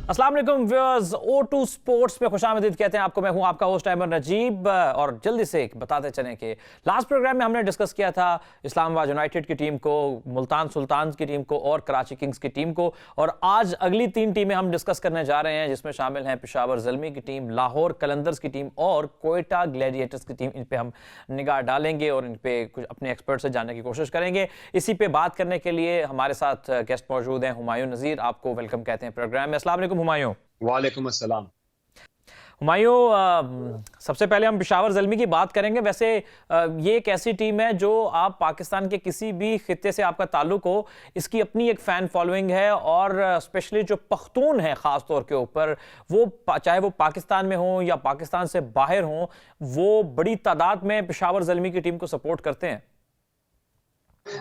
अस्सलाम वालेकुम viewers, O2 sports में खुशामदीद कहते हैं आपको। मैं हूं आपका होस्ट अहमद नजीब और जल्दी से बताते चलें कि लास्ट प्रोग्राम में हमने डिस्कस किया था इस्लामाबाद यूनाइटेड की टीम को, मुल्तान सुल्तान्स की टीम को और कराची किंग्स की टीम को। और आज अगली 3 टीमें हम डिस्कस करने जा रहे हैं, जिसमें शामिल हैं पेशावर ज़ल्मी की टीम, लाहौर कलंदर्स की टीम और कोयटा ग्लैडिएटर्स की टीम। इन पर हम निगाह डालेंगे और इन पर कुछ अपने एक्सपर्ट से जानने की कोशिश करेंगे। इसी पे बात करने के लिए हमारे साथ गेस्ट मौजूद हैं। हुमायूं नज़ीर, आपको वेलकम कहते हैं प्रोग्राम में। अस्सलाम वालेकुम हुमायूं। वालेकुम अस्सलाम। हुमायूं, सबसे पहले हम पेशावर ज़ल्मी की बात करेंगे। वैसे ये एक ऐसी टीम है जो आप पाकिस्तान के किसी भी खित्ते से आपका ताल्लुक हो, इसकी अपनी एक फ़ैन फॉलोइंग है और स्पेशली जो पख्तून है ख़ास तौर के ऊपर, वो चाहे वो पाकिस्तान में हो या पाकिस्तान से बाहर हो, वो बड़ी तादाद में पेशावर ज़ल्मी की टीम को सपोर्ट करते हैं।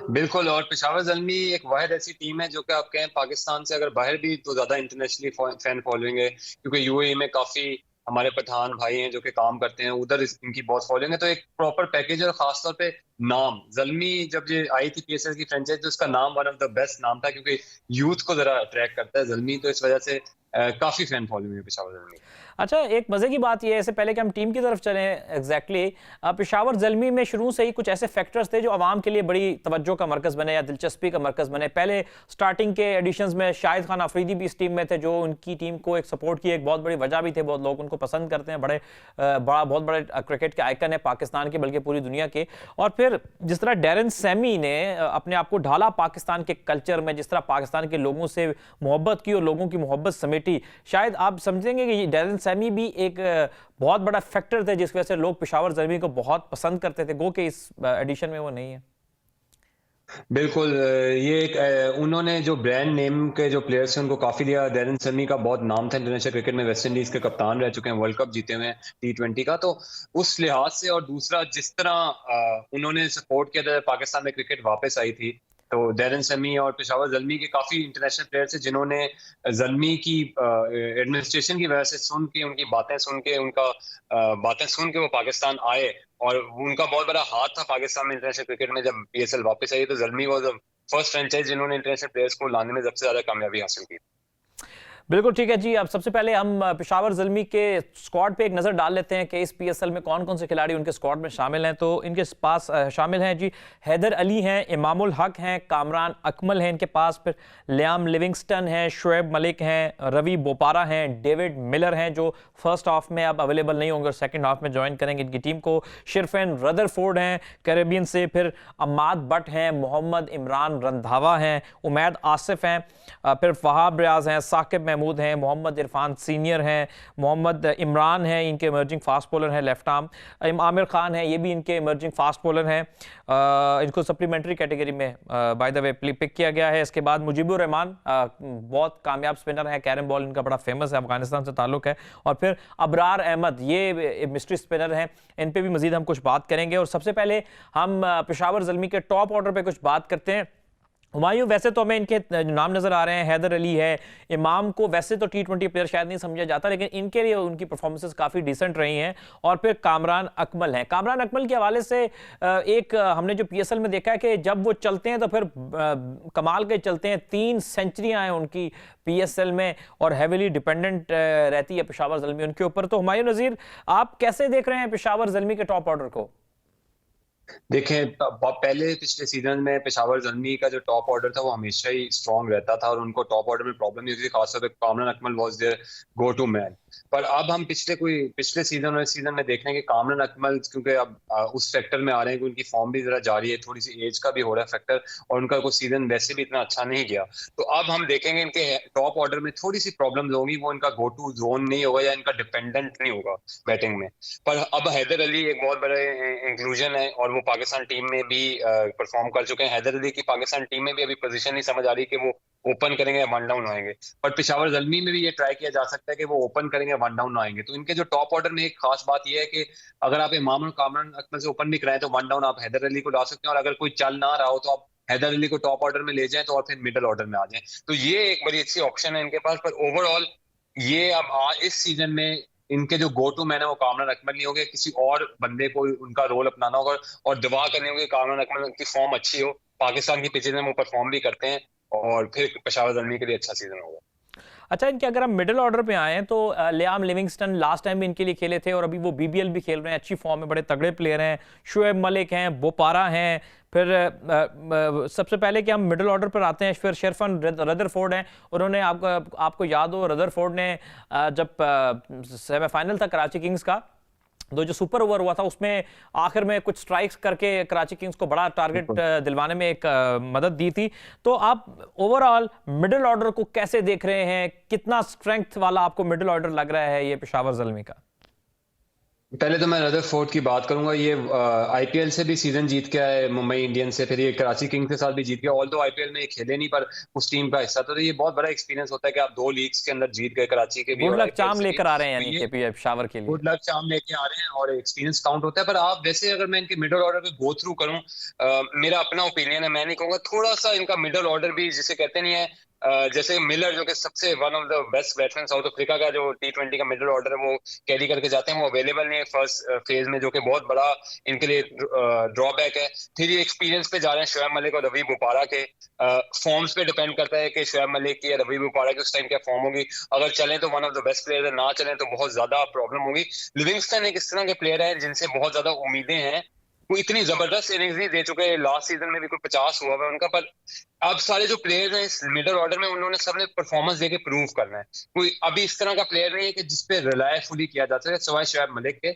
बिल्कुल, और पेशावर ज़ल्मी एक वाहिद ऐसी टीम है जो कि आप कहें पाकिस्तान से अगर बाहर भी तो ज़्यादा इंटरनेशनली फैन फॉलोइंग है, क्योंकि यूएई में काफ़ी हमारे पठान भाई हैं जो कि काम करते हैं, उधर इनकी बहुत फॉलोइंग है। तो एक प्रॉपर पैकेज है और ख़ासतौर पे नाम ज़ल्मी जब ये आई थी पीएसएल की फ्रेंचाइज, तो उसका नाम वन ऑफ द बेस्ट नाम था, क्योंकि यूथ को ज़रा अट्रैक्ट करता है ज़ल्मी, तो इस वजह से काफ़ी फैन फॉलोइंग है पेशावर ज़ल्मी। अच्छा, एक मज़े की बात यह है, इससे पहले कि हम टीम की तरफ चलें एग्जैक्टली, पेशावर ज़ल्मी में शुरू से ही कुछ ऐसे फैक्टर्स थे जो आवाम के लिए बड़ी तवज्जो का मरकज़ बने या दिलचस्पी का मरकज़ बने। पहले स्टार्टिंग के एडिशंस में शाहिद खान अफरीदी भी इस टीम में थे, जो उनकी टीम को एक सपोर्ट की एक बहुत बड़ी वजह भी थे। बहुत लोग उनको पसंद करते हैं, बहुत बड़े क्रिकेट के आइकन है पाकिस्तान के, बल्कि पूरी दुनिया के। और फिर जिस तरह डैरन सैमी ने अपने आप को ढाला पाकिस्तान के कल्चर में, जिस तरह पाकिस्तान के लोगों से मोहब्बत की और लोगों की मोहब्बत समेटी, शायद आप समझेंगे कि डैरन सैमी भी एक बहुत बड़ा फैक्टर थे जिसकी वजह से लोग पेशावर ज़ल्मी को बहुत पसंद करते थे, गो के इस एडिशन में वो नहीं है। बिल्कुल, ये एक उन्होंने जो ब्रांड नेम के जो प्लेयर्स हैं उनको काफ़ी दिया। डैरेन समी का बहुत नाम था इंटरनेशनल क्रिकेट में, वेस्ट इंडीज़ के कप्तान रह चुके हैं, वर्ल्ड कप जीते हुए हैं T20 का। तो उस लिहाज से, और दूसरा जिस तरह उन्होंने सपोर्ट किया था पाकिस्तान में क्रिकेट वापस आई थी, तो डैरेन समी और पेशावर ज़ल्मी के काफ़ी इंटरनेशनल प्लेयर्स हैं जिन्होंने ज़ल्मी की एडमिनिस्ट्रेशन की वजह से सुन के, उनकी बातें सुन के, उनका बातें सुन के वो पाकिस्तान आए, और उनका बहुत बड़ा हाथ था पाकिस्तान में इंटरनेशनल क्रिकेट में। जब पीएसएल वापस आई तो Zalmi was the first franchise जिन्होंने इंटरनेशनल प्लेयर्स को लाने में सबसे ज्यादा कामयाबी हासिल की। बिल्कुल ठीक है जी। अब सबसे पहले हम पेशावर ज़ल्मी के स्क्वाड पे एक नज़र डाल लेते हैं कि इस पीएसएल में कौन कौन से खिलाड़ी उनके स्क्वाड में शामिल हैं। तो इनके पास शामिल हैं जी, हैदर अली हैं, इमामुल हक हैं, कामरान अकमल हैं इनके पास, फिर लियाम लिविंगस्टन हैं, शुएब मलिक हैं, रवि बोपारा हैं, डेविड मिलर हैं जो फर्स्ट हाफ में अब अवेलेबल नहीं होंगे और सेकंड हाफ में ज्वाइन करेंगे इनकी टीम को, शिरफेन रदरफोर्ड हैं कैरेबियन से, फिर अम्माद बट हैं, मोहम्मद इमरान रंधावा हैं, उमैद आसिफ हैं, फिर फहाब रियाज हैं, साकिब महमूद हैं, मोहम्मद इरफान सीनियर हैं, मोहम्मद इमरान हैं, इनके इमर्जिंग फास्ट बॉलर हैं लेफ्ट आर्म, आमिर खान हैं, ये भी इनके इमर्जिंग फास्ट बॉलर हैं। इनको सप्लीमेंट्री कैटेगरी में बाय द वे पिक किया गया है। इसके बाद मुजीबुर रहमान, बहुत कामयाब स्पिनर हैं, कैरम बॉल इनका बड़ा फेमस है, अफगानिस्तान से ताल्लुक है। और फिर अबरार अहमद, ये मिस्ट्री स्पिनर हैं, इन पे भी मजीद हम कुछ बात करेंगे। और सबसे पहले हम पेशावर ज़ल्मी के टॉप ऑर्डर पे कुछ बात करते हैं। हुमायूं, वैसे तो हमें इनके नाम नजर आ रहे हैं, हैदर अली है, इमाम को वैसे तो T20 प्लेयर शायद नहीं समझा जाता, लेकिन इनके लिए उनकी परफॉर्मेंसेस काफ़ी डिसेंट रही हैं। और फिर कामरान अकमल हैं। कामरान अकमल के हवाले से एक हमने जो पीएसएल में देखा है कि जब वो चलते हैं तो फिर कमाल के चलते हैं। 3 सेंचुरियां हैं उनकी पीएसएल में और हैवीली डिपेंडेंट रहती है पेशावर ज़ल्मी उनके ऊपर। तो हुमायूं नज़ीर, आप कैसे देख रहे हैं पेशावर ज़ल्मी के टॉप ऑर्डर को? देखें, पहले पिछले सीजन में पेशावर ज़ल्मी का जो टॉप ऑर्डर था वो हमेशा ही स्ट्रांग रहता था और उनको टॉप ऑर्डर में प्रॉब्लम नहीं होती थी, खासतौर पे Kamran Akmal was their go to man. पर अब हम पिछले सीजन और इस सीजन में देख रहे हैं कि कामरान अकमल क्योंकि अब उस फैक्टर में आ रहे हैं कि उनकी फॉर्म भी जरा जारी है, थोड़ी सी एज का भी हो रहा है फैक्टर, और उनका कोई सीजन वैसे भी इतना अच्छा नहीं गया। तो अब हम देखेंगे इनके टॉप ऑर्डर में थोड़ी सी प्रॉब्लम होगी, वो इनका गो टू जोन नहीं होगा या इनका डिपेंडेंट नहीं होगा बैटिंग में। पर अब हैदर अली एक बहुत बड़े इंक्लूजन है और वो पाकिस्तान टीम में भी परफॉर्म कर चुके हैं। हैदर अली की पाकिस्तान टीम में भी अभी पोजीशन नहीं समझ आ रही कि वो ओपन करेंगे या वन डाउन आएंगे, पर पेशावर ज़ल्मी में भी ये ट्राई किया जा सकता है कि वो ओपन करेंगे, वन डाउन आएंगे। तो इनके जो टॉप ऑर्डर में एक खास बात यह है कि अगर आप इमाम और कामरान अकमल से ओपन भी कराएं तो वन डाउन आप हैदर अली को ला सकते हैं, और अगर कोई चल ना रहा हो तो आप हैदर अली को टॉप ऑर्डर में ले जाएं तो और फिर मिडिल ऑर्डर में आ जाएं। तो ये एक बड़ी अच्छी ऑप्शन है इनके पास। पर ओवरऑल ये अब इस सीजन में इनके जो गो टू मैन है वो कामरान अकमल नहीं होंगे, किसी और बंदे को उनका रोल अपनाना होगा और दुआ करनी होगी कामरान अकमल की फॉर्म अच्छी हो, पाकिस्तान की पिचेज में वो परफॉर्म भी करते हैं और फिर पेशावर ज़ल्मी के लिए अच्छा सीजन होगा। अच्छा, इनके अगर हम मिडिल ऑर्डर पे आए तो लियाम लिविंगस्टन लास्ट टाइम भी इनके लिए खेले थे और अभी वो बीबीएल भी खेल रहे हैं, अच्छी फॉर्म में, बड़े तगड़े प्लेयर हैं। शुएब मलिक हैं, बोपारा हैं, फिर सबसे पहले कि हम मिडिल ऑर्डर पर आते हैं, फिर शेरफन रदरफोर्ड हैं। उन्होंने आपको याद हो, रदरफोर्ड ने जब सेमीफाइनल था कराची किंग्स का, तो जो सुपर ओवर हुआ था उसमें आखिर में कुछ स्ट्राइक्स करके कराची किंग्स को बड़ा टारगेट दिलवाने में एक मदद दी थी। तो आप ओवरऑल मिडिल ऑर्डर को कैसे देख रहे हैं? कितना स्ट्रेंथ वाला आपको मिडिल ऑर्डर लग रहा है ये पेशावर ज़ल्मी का? पहले तो मैं रदरफोर्ड की बात करूंगा। ये आईपीएल से भी सीजन जीत के आए, मुंबई इंडियंस से, फिर ये कराची किंग्स के साथ भी जीत गया। ऑल दो आईपीएल में ये खेले नहीं पर उस टीम का हिस्सा था, तो ये बहुत बड़ा एक्सपीरियंस होता है कि आप 2 लीग्स के अंदर जीत गए, कराची के भी गुड और लक आईपीएल चाम से भी। लेकर आ रहे हैं तो यानी ये के पेशावर के लिए। गुड लक चाम लेके आ रहे हैं और एक्सपीरियंस काउंट होता है। पर आप वैसे अगर मैं इनके मिडिल ऑर्डर पे गो थ्रू करूं, मेरा अपना ओपिनियन है, मैं नहीं कहूंगा, थोड़ा सा इनका मिडिल ऑर्डर भी जिसे कहते नहीं है, जैसे मिलर जो कि सबसे one of the best batsman south Africa का, जो टी20 का मिडिल ऑर्डर है वो कैरी करके जाते हैं, वो अवेलेबल नहीं है फर्स्ट फेज में, जो कि बहुत बड़ा इनके लिए ड्रॉबैक है। फिर ये एक्सपीरियंस पे जा रहे हैं शोएब मलिक और रवि बोपारा के। फॉर्म्स पे डिपेंड करता है कि शोएब मलिक की या रवि बोपारा की उस टाइम क्या फॉर्म होगी। अगर चले तो one of the best player है, ना चले तो बहुत ज्यादा प्रॉब्लम होगी। लिविंगस्टन एक इस तरह के प्लेयर है जिनसे बहुत ज्यादा उम्मीदें हैं। वो इतनी जबरदस्त इनिंग्स भी दे चुके हैं, लास्ट सीजन में भी कोई 50 हुआ है उनका। पर अब सारे जो प्लेयर्स हैं इस मिडिल ऑर्डर में, उन्होंने सबने परफॉर्मेंस देके प्रूव करना है। कोई अभी इस तरह का प्लेयर नहीं है कि जिसपे रिलाय फुली किया जा सके, सिवाय शोएब मलिक के।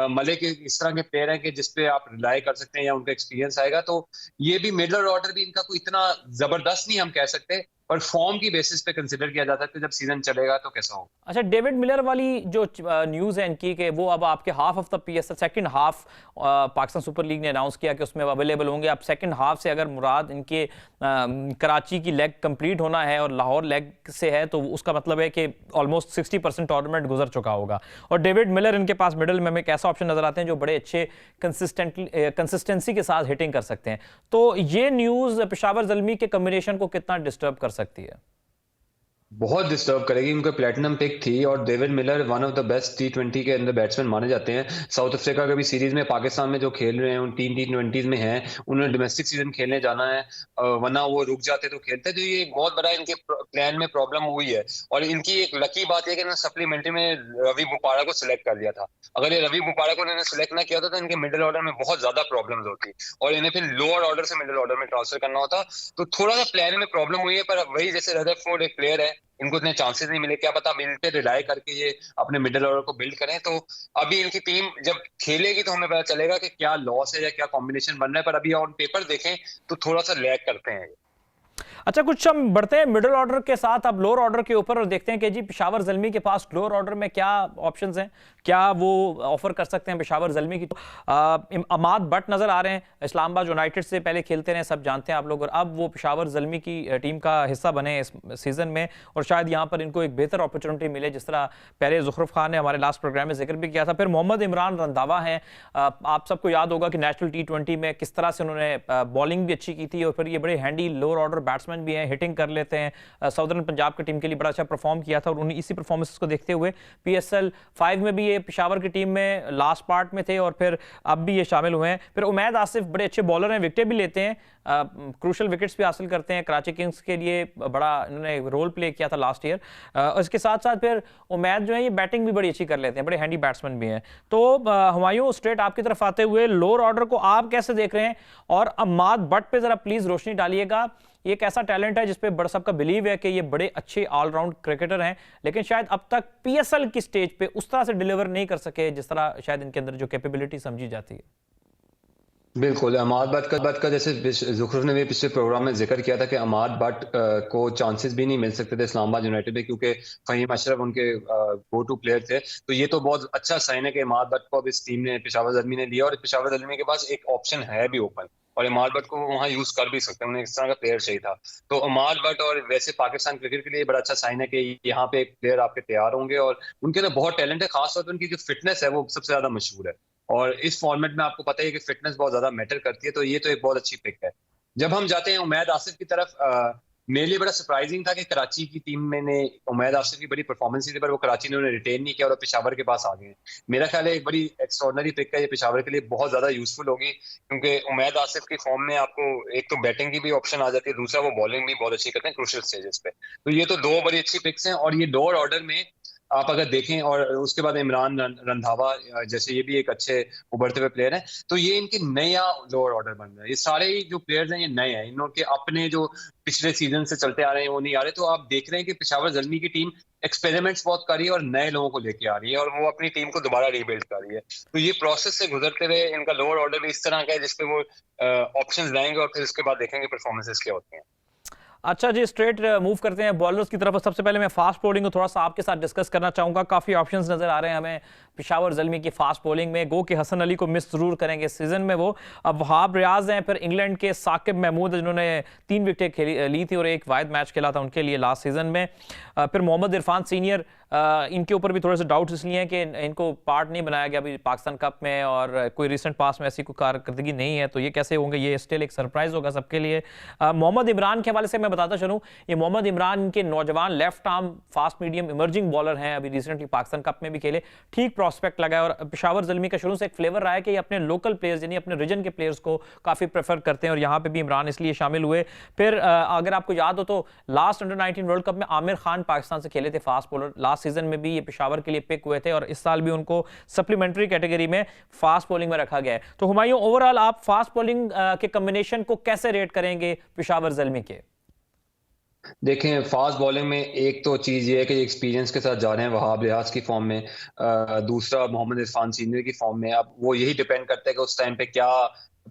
मलिक इस तरह के प्लेयर हैं कि जिसपे आप रिलाय कर सकते हैं या उनका एक्सपीरियंस आएगा। तो ये भी मिडिल ऑर्डर भी इनका कोई इतना जबरदस्त नहीं हम कह सकते, पर फॉर्म की बेसिस पे कंसिडर किया जा सकता है। जब सीजन चलेगा तो कैसा होगा। अच्छा, डेविड मिलर वाली जो न्यूज़ है इनकी कि वो अब आपके half of the PSL second half Pakistan super league ने अनाउंस किया कि उसमें अवेलेबल होंगे। अब सेकंड हाफ से अगर मुराद इनके कराची की लेग कंप्लीट होना है और लाहौर लेग से है, तो उसका मतलब है कि ऑलमोस्ट 60% टूर्नामेंट गुजर चुका होगा। और डेविड मिलर इनके पास मिडल में एक ऐसा ऑप्शन नजर आते हैं जो बड़े अच्छे कंसिस्टेंसी के साथ हिटिंग कर सकते हैं। तो ये न्यूज़ पेशावर ज़ल्मी के कॉम्बिनेशन को कितना डिस्टर्ब कर सकती है? बहुत डिस्टर्ब करेगी। उनका प्लेटिनम पिक थी और David Miller one of the best टी20 के अंदर बैट्समैन माने जाते हैं। साउथ अफ्रीका का भी सीरीज में पाकिस्तान में जो खेल रहे हैं उन 3 टी20 में हैं, उन्होंने डोमेस्टिक सीजन खेलने जाना है, वरना वो रुक जाते तो खेलते। तो ये बहुत बड़ा इनके प्लान में प्रॉब्लम हुई है। और इनकी एक लकी बात है कि इन्होंने सप्लीमेंट्री में रवि बोपारा को सिलेक्ट कर लिया था। अगर ये रवि बोपारा को इन्होंने सिलेक्ट ना किया होता तो इनके मिडिल ऑर्डर में बहुत ज्यादा प्रॉब्लम होती और इन्हें फिर लोअर ऑर्डर से मिडिल ऑर्डर में ट्रांसफर करना होता। तो थोड़ा सा प्लान में प्रॉब्लम हुई है। पर वही, जैसे रदरफोर्ड एक प्लेयर है, इनको इतने चांसेस नहीं मिले, क्या पता अब इन पे रिलाय करके ये अपने मिडिल ऑर्डर को बिल्ड करें। तो अभी इनकी टीम जब खेलेगी तो हमें पता चलेगा कि क्या लॉस है या क्या कॉम्बिनेशन बन रहा है। पर अभी ऑन पेपर देखें तो थोड़ा सा लैग करते हैं। अच्छा, कुछ हम बढ़ते हैं मिडिल ऑर्डर के साथ अब लोअर ऑर्डर के ऊपर और देखते हैं कि जी पेशावर ज़ल्मी के पास लोअर ऑर्डर में क्या ऑप्शंस हैं, क्या वो ऑफर कर सकते हैं पेशावर ज़ल्मी की। अमाद बट नजर आ रहे हैं, इस्लामाबाद यूनाइटेड से पहले खेलते रहे, सब जानते हैं आप लोग, और अब वो पेशावर ज़ल्मी की टीम का हिस्सा बने इस सीजन में और शायद यहाँ पर इनको एक बेहतर अपॉर्चुनिटी मिले, जिस तरह पहले ज़ुखरुफ खान ने हमारे लास्ट प्रोग्राम में जिक्र भी किया था। फिर मोहम्मद इमरान रंधावा हैं, आप सबको याद होगा कि नेशनल टी20 में किस तरह से उन्होंने बॉलिंग भी अच्छी की थी और फिर ये बड़े हैंडी लोअर ऑर्डर बैट्समैन भी हैं, हिटिंग कर लेते हैं। साउदर्न पंजाब की टीम के लिए बड़ा अच्छा परफॉर्म किया था और उन्हें इसी परफॉर्मेंस को देखते हुए PSL 5 में भी ये पेशावर की टीम में लास्ट पार्ट में थे और फिर अब भी ये शामिल हुए हैं। फिर उमैद आसिफ बड़े अच्छे बॉलर हैं, विकेटें भी लेते हैं, क्रूशल विकेट्स भी हासिल करते हैं, कराची किंग्स के लिए बड़ा इन्होंने रोल प्ले किया था लास्ट ईयर। इसके साथ साथ फिर उमैद जो है ये बैटिंग भी बड़ी अच्छी कर लेते हैं, बड़े हैंडी बैट्समैन भी हैं। तो हुमायूं, स्ट्रेट आपकी तरफ आते हुए लोअर ऑर्डर को आप कैसे देख रहे हैं? और अम्माद बट पे जरा प्लीज रोशनी डालिएगा। ये एक ऐसा टैलेंट है जिसपे बड़ा सबका बिलीव है कि ये बड़े अच्छे ऑलराउंड क्रिकेटर हैं, लेकिन शायद अब तक PSL की स्टेज पे उस तरह से डिलीवर नहीं कर सके जिस तरह शायद इनके अंदर जो कैपेबिलिटी समझी जाती है। बिल्कुल, अमाद बट का जैसे ज़ुखरुफ ने भी पिछले प्रोग्राम में जिक्र किया था कि अमाद बट को चांसेस भी नहीं मिल सकते थे इस्लामाबाद यूनाइटेड में, क्योंकि फ़हीम अशरफ उनके गो टू प्लेयर थे। तो ये तो बहुत अच्छा साइन है कि अमाद बट को अब इस टीम ने, पेशावर ज़ल्मी ने लिया और पेशावर ज़ल्मी के पास एक ऑप्शन है भी ओपन और अमाद बट को वहाँ यूज कर भी सकते हैं। उन्हें इस तरह का प्लेयर चाहिए था। तो अमाद बट और वैसे पाकिस्तान क्रिकेट के लिए बड़ा अच्छा साइन है कि यहाँ पे एक प्लेयर आपके तैयार होंगे और उनके अंदर बहुत टैलेंट है। खासतौर पर उनकी जो फिटनेस है वो सबसे ज्यादा मशहूर है और इस फॉर्मेट में आपको पता है कि फिटनेस बहुत ज्यादा मैटर करती है। तो ये तो एक बहुत अच्छी पिक है। जब हम जाते हैं उमैद आसिफ की तरफ, मेरे लिए बड़ा सरप्राइजिंग था कि कराची की टीम में ने उमैद आसिफ की बड़ी परफॉर्मेंस थी, पर वो कराची ने उन्हें रिटेन नहीं किया और पेशावर के पास आ गए। मेरा ख्याल है एक बड़ी एक्स्ट्राऑर्डिनरी पिक है ये, पेशावर के लिए बहुत ज्यादा यूजफुल होगी, क्योंकि उमैद आसिफ की फॉर्म में आपको एक तो बैटिंग की भी ऑप्शन आ जाती है, दूसरा वो बॉलिंग भी बहुत अच्छी करते हैं क्रूशियल स्टेजेस पे। तो ये तो दो बड़ी अच्छी पिक्स हैं, और ये लोअर ऑर्डर में आप अगर देखें, और उसके बाद इमरान रंधावा जैसे ये भी एक अच्छे उभरते हुए प्लेयर हैं, तो ये इनके नया लोअर ऑर्डर बन रहा है। ये सारे ही जो प्लेयर्स हैं ये नए हैं, इनके अपने जो पिछले सीजन से चलते आ रहे हैं वो नहीं आ रहे। तो आप देख रहे हैं कि पेशावर ज़ल्मी की टीम एक्सपेरिमेंट्स बहुत कर रही है और नए लोगों को लेके आ रही है, और वो अपनी टीम को दोबारा रीबिल्ड कर रही है। तो ये प्रोसेस से गुजरते हुए इनका लोअर ऑर्डर भी इस तरह का है जिसपे वो ऑप्शंस लाएंगे और फिर उसके बाद देखेंगे परफॉर्मेंसेस क्या होती हैं। अच्छा जी, स्ट्रेट मूव करते हैं बॉलर्स की तरफ। सबसे पहले मैं फास्ट बॉलिंग को थोड़ा सा आपके साथ डिस्कस करना चाहूंगा। काफ़ी ऑप्शंस नजर आ रहे हैं हमें पेशावर ज़ल्मी की फास्ट बॉलिंग में। गो कि हसन अली को मिस जरूर करेंगे सीजन में वो। अब वहाब रियाज हैं, फिर इंग्लैंड के साकिब महमूद जिन्होंने 3 विकेटें ली थी और एक वाहिद मैच खेला था उनके लिए लास्ट सीजन में। फिर मोहम्मद इरफान सीनियर, इनके ऊपर भी थोड़े से डाउट्स इसलिए हैं कि इनको पार्ट नहीं बनाया गया अभी पाकिस्तान कप में, और कोई रिसेंट पास में ऐसी कोई कारकर्दगी नहीं है, तो ये कैसे होंगे, ये स्टिल एक सरप्राइज होगा सबके लिए। मोहम्मद इमरान के हवाले से मैं बताता चलूँ, ये मोहम्मद इमरान इनके नौजवान left arm fast medium emerging bowler हैं, अभी रिसेंटली पाकिस्तान कप में भी खेले, ठीक प्रॉस्पेक्ट लगा है। और पेशावर ज़ल्मी का शुरू से एक फ्लेवर रहा है कि ये अपने लोकल प्लेयर्स यानी अपने रीजन के प्लेयर्स को काफ़ी प्रेफर करते हैं, और यहाँ पे भी इमरान इसलिए शामिल हुए। फिर अगर आपको याद हो तो लास्ट अंडर-19 वर्ल्ड कप में आमिर खान पाकिस्तान से खेले थे फास्ट बॉलर, लास्ट सीजन में भी ये पेशावर के लिए पिक हुए थे, और इस साल भी उनको सप्लीमेंट्री कैटेगरी में फास्ट बॉलिंग में रखा गया है। तो हुमायूं, ओवरऑल आप फास्ट बॉलिंग के कॉम्बिनेशन को कैसे रेट करेंगे पेशावर ज़ल्मी के? देखें, फास्ट बॉलिंग में एक तो चीज ये है कि एक्सपीरियंस के साथ जा रहे हैं वहाब रियाज की फॉर्म में, दूसरा मोहम्मद इरफान सीनियर की फॉर्म में। अब वो यही डिपेंड करता है कि उस टाइम पे क्या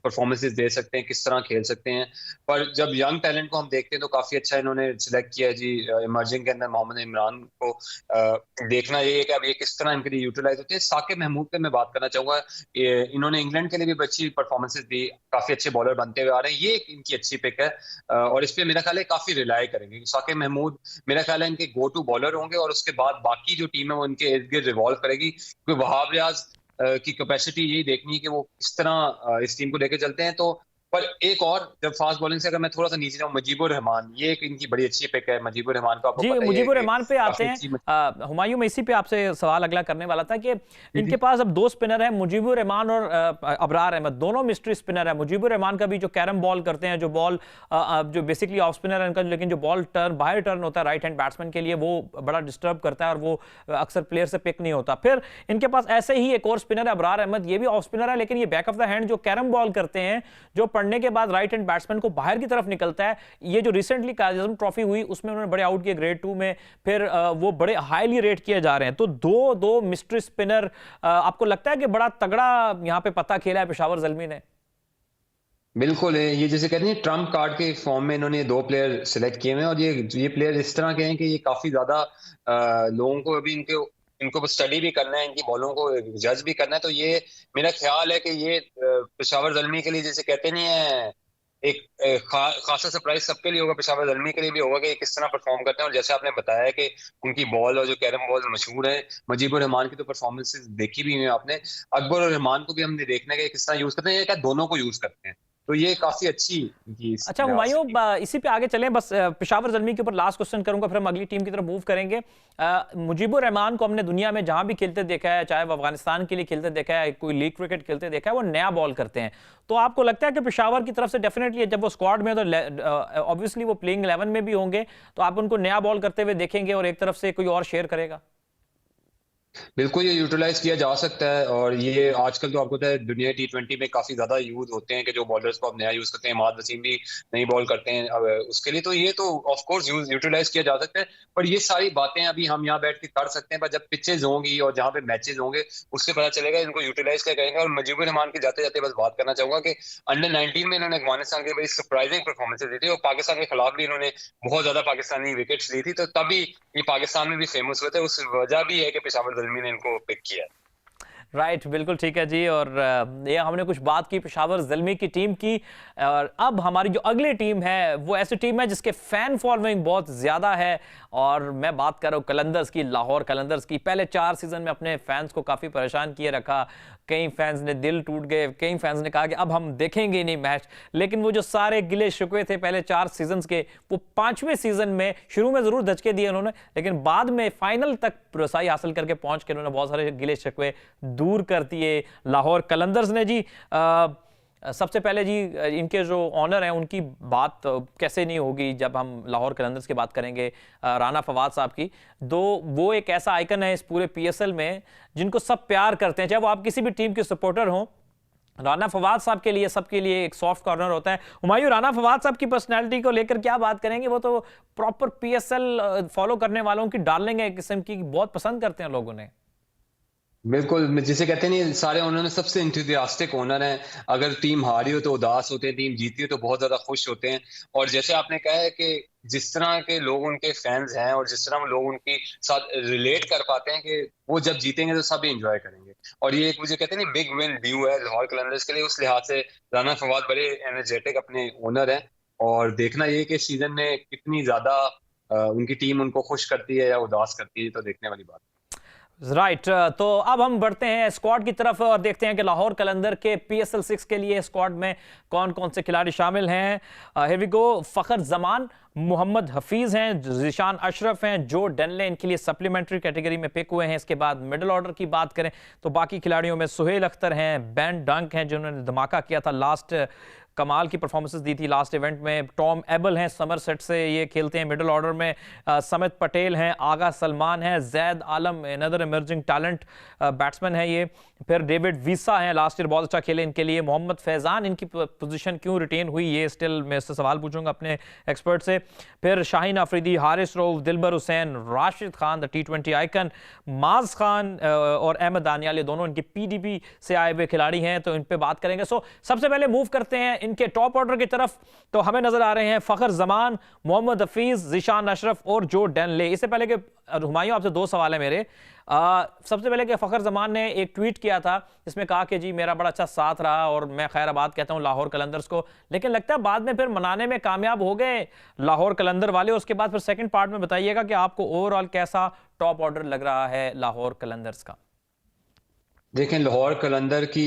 परफॉर्मेंसेस दे सकते हैं, किस तरह खेल सकते हैं। पर जब यंग टैलेंट को हम देखते हैं तो काफी अच्छा इन्होंने सिलेक्ट किया है जी। इमर्जिंग के अंदर मोहम्मद इमरान को देखना ये है कि अब ये किस तरह इनके लिए यूटिलाइज होते हैं। साकिब महमूद पे मैं बात करना चाहूंगा, इन्होंने इंग्लैंड के लिए भी अच्छी परफॉर्मेंसेस दी, काफी अच्छे बॉलर बनते हुए आ रहे हैं, ये इनकी अच्छी पिक है, और इस पे मेरा ख्याल है काफी रिलाई करेंगे। साकिब महमूद मेरा ख्याल है इनके गो टू बॉलर होंगे, और उसके बाद बाकी जो टीम है वो इनके इर्द गिर्द रिवॉल्व करेगी, क्योंकि वहाब रियाज की कैपेसिटी यही देखनी है कि वो किस तरह इस टीम को लेकर चलते हैं। तो पर एक और, जब फास्ट बॉलिंग से अगर मैं थोड़ा सा नीचे जाऊं, मुजीबुर रहमान, ये एक इनकी बड़ी अच्छी पिक है। मुजीबुर रहमान को आपको जी, पता ही है मुजीबुर कि रहमान पे आते काफी अच्छी हैं। हुमायूं, मैं इसी पे आपसे सवाल अगला करने वाला था कि इनके पास अब 2 स्पिनर हैं, मुजीबुर रहमान और अबरार अहमद, दोनों मिस्ट्री स्पिनर है। मुजीबुर रहमान का भी जो कैरम बॉल करते हैं, जो बॉल जो बेसिकली ऑफ स्पिनर है इनका, लेकिन जो बॉल टर्न बाहर टर्न होता है राइट हैंड बैट्समैन के लिए, वो बड़ा डिस्टर्ब करता है और वो अक्सर प्लेयर से पिक नहीं होता। फिर इनके पास ऐसे ही एक और स्पिनर है अबरार अहमद, ये भी ऑफ स्पिनर है, लेकिन ये बैक ऑफ द हैंड जो कैरम बॉल करते हैं, जो पढ़ने के बाद राइट हैंड बैट्समैन को बाहर की तरफ निकलता है। ये जो रिसेंटली कायद आज़म ट्रॉफी हुई उसमें उन्होंने बड़े आउट किए ग्रेड 2 में, फिर वो बड़े हाईली रेट किए जा रहे हैं। तो दो मिस्ट्री स्पिनर, आपको लगता है कि बड़ा तगड़ा यहां पे पता खेला है पेशावर ज़ल्मी ने? बिल्कुल है, ये जैसे कहते हैं ट्रम्प कार्ड के फॉर्म में इन्होंने 2 प्लेयर सिलेक्ट किए हुए हैं, और ये प्लेयर इस तरह के हैं कि ये काफी ज्यादा लोगों को अभी इनको स्टडी भी करना है, इनकी बॉलों को जज भी करना है। तो ये मेरा ख्याल है कि ये पेशावर ज़ल्मी के लिए, जैसे कहते नहीं है, एक खासा सरप्राइज सबके लिए होगा, पेशावर ज़ल्मी के लिए भी होगा कि किस तरह परफॉर्म करते हैं। और जैसे आपने बताया कि उनकी बॉल और जो कैरम बॉल मशहूर है, मुजीबुर रहमान की तो परफॉर्मेंसेस देखी भी हुई है आपने, अकबर और रहमान को भी हमने देखना है कि किस तरह यूज करते हैं, या क्या दोनों को यूज करते हैं। तो ये काफी अच्छी इनकी अच्छा हुमायूं, इसी पे आगे चलें, बस पेशावर ज़ल्मी के ऊपर लास्ट क्वेश्चन करूंगा, फिर हम अगली टीम की तरफ मूव करेंगे। मुजीबुर रहमान को हमने दुनिया में जहां भी खेलते देखा है, चाहे वो अफगानिस्तान के लिए खेलते देखा है, कोई लीग क्रिकेट खेलते देखा है, वो नया बॉल करते हैं। तो आपको लगता है कि पेशावर की तरफ से डेफिनेटली जब वो स्क्वाड में, तो ऑब्वियसली वो प्लेइंग 11 में भी होंगे, तो आप उनको नया बॉल करते हुए देखेंगे और एक तरफ से कोई और शेयर करेगा? बिल्कुल, ये यूटिलाइज किया जा सकता है, और ये आजकल तो आपको पता है दुनिया T20 में काफी ज्यादा यूज होते हैं कि जो बॉलर्स को आप नया यूज करते हैं। इमाद वसीम भी नई बॉल करते हैं अब उसके लिए, तो ये तो ऑफ कोर्स यूटिलाइज किया जा सकता है। पर ये सारी बातें अभी हम यहाँ बैठ के कर सकते हैं, पर जब पिचेज होंगी और जहाँ पे मैचेस होंगे उससे पता चलेगा इनको यूटिलाइज क्या करेंगे। और मुजीबुर रहमान के जाते जाते बस बात करना चाहूंगा कि अंडर-19 में इन्होंने अफगानिस्तान के बड़ी सरप्राइजिंग परफॉर्मेंसेज दी थी, और पाकिस्तान के खिलाफ भी इन्होंने बहुत ज्यादा पाकिस्तानी विकेट्स ली थी, तो तभी ये पाकिस्तान में भी फेमस हुए थे। उस वजह भी है कि पेशावर ज़ल्मी ने इनको पिक किया। राइट, बिल्कुल ठीक है जी। और ये हमने कुछ बात की पेशावर ज़ल्मी की टीम की, और अब हमारी जो अगली टीम है वो ऐसी टीम है जिसके फैन फॉलोइंग बहुत ज़्यादा है, और मैं बात कर रहा हूँ कलंदर्स की, लाहौर कलंदर्स की। पहले 4 सीज़न में अपने फैंस को काफ़ी परेशान किए रखा, कई फैंस ने दिल टूट गए, कई फैंस ने कहा कि अब हम देखेंगे नहीं मैच। लेकिन वो जो सारे गिले शिकवे थे पहले 4 सीजन्स के, वो 5वें सीजन में शुरू में जरूर धचके दिए उन्होंने, लेकिन बाद में फाइनल तक रसाई हासिल करके पहुंच के उन्होंने बहुत सारे गिले शिकवे दूर कर दिए। लाहौर कलंदर्स ने जी सबसे पहले जी इनके जो ऑनर हैं उनकी बात कैसे नहीं होगी जब हम लाहौर कलंदर्स की बात करेंगे, राना फवाद साहब की। वो एक ऐसा आइकन है इस पूरे पीएसएल में जिनको सब प्यार करते हैं, चाहे वो आप किसी भी टीम के सपोर्टर हों। राना फवाद साहब के लिए, सबके लिए एक सॉफ्ट कॉर्नर होता है। हुमायूं, राना फवाद साहब की पर्सनैलिटी को लेकर क्या बात करेंगे? वो तो प्रॉपर पीएसएल फॉलो करने वालों की डार्लिंग है, एक किस्म की, बहुत पसंद करते हैं लोगों ने। बिल्कुल, जिसे कहते हैं नहीं, सारे ओनर में सबसे एंथुसियास्टिक ओनर हैं। अगर टीम हारी हो तो उदास होते हैं, टीम जीती हो तो बहुत ज्यादा खुश होते हैं। और जैसे आपने कहा है कि जिस तरह के लोग उनके फैंस हैं और जिस तरह लोग उनके साथ रिलेट कर पाते हैं कि वो जब जीतेंगे तो सब एंजॉय करेंगे। और ये एक मुझे कहते हैं नहीं बिग विन ड्यू है लाहौर कलंदर्स के लिए। उस लिहाज से राना फवाद बड़े एनर्जेटिक अपने ओनर हैं। और देखना ये कि सीजन में कितनी ज्यादा उनकी टीम उनको खुश करती है या उदास करती है, तो देखने वाली बात। राइट तो अब हम बढ़ते हैं स्क्वाड की तरफ और देखते हैं कि लाहौर कलंदर के पीएसएल 6 के लिए स्क्वाड में कौन कौन से खिलाड़ी शामिल हैं। Here we go. Fakhar Zaman, Mohammad Hafeez हैं, ज़िशान अशरफ हैं, जो डेनले इनके लिए सप्लीमेंट्री कैटेगरी में पिक हुए हैं। इसके बाद मिडिल ऑर्डर की बात करें तो बाकी खिलाड़ियों में सुहेल अख्तर हैं, बेन डंक हैं जिन्होंने धमाका किया था, लास्ट कमाल की परफॉर्मेंसेस दी थी लास्ट इवेंट में। टॉम एबल हैं, समरसेट से ये खेलते हैं मिडिल ऑर्डर में। समित पटेल हैं, आगा सलमान हैं, जैद आलम अनदर इमर्जिंग टैलेंट बैट्समैन है ये। फिर डेविड वीसा हैं, लास्ट ईयर बहुत अच्छा खेले इनके लिए। मोहम्मद फैजान, इनकी पोजीशन क्यों रिटेन हुई ये स्टिल मैं इससे सवाल पूछूंगा अपने एक्सपर्ट से। फिर Shaheen Afridi, Haris Rauf, Dilbar Hussain, Rashid Khan the T20 icon, Maaz Khan और अहमद दानियाल, ये दोनों इनकी पीडीपी से आए हुए खिलाड़ी हैं, तो इन पे बात करेंगे। सो सबसे पहले मूव करते हैं इनके टॉप ऑर्डर की तरफ। तो हमें नजर आ रहे हैं फखर जमान, मोहम्मद हफीज, ज़िशान अशरफ और जो डेनले। इससे पहले कि हुमायूं, आपसे 2 सवाल है मेरे। सबसे पहले कि फखर जमान ने एक ट्वीट किया था जिसमें कहा कि जी मेरा बड़ा अच्छा साथ रहा और मैं खैराबाद कहता हूं लाहौर कलंदर्स को, लेकिन लगता है बाद में फिर मनाने में कामयाब हो गए लाहौर कलंदर वाले। उसके बाद फिर सेकंड पार्ट में बताइएगा कि आपको ओवरऑल कैसा टॉप ऑर्डर लग रहा है लाहौर कलंदर्स का। देखें, लाहौर कलंदर की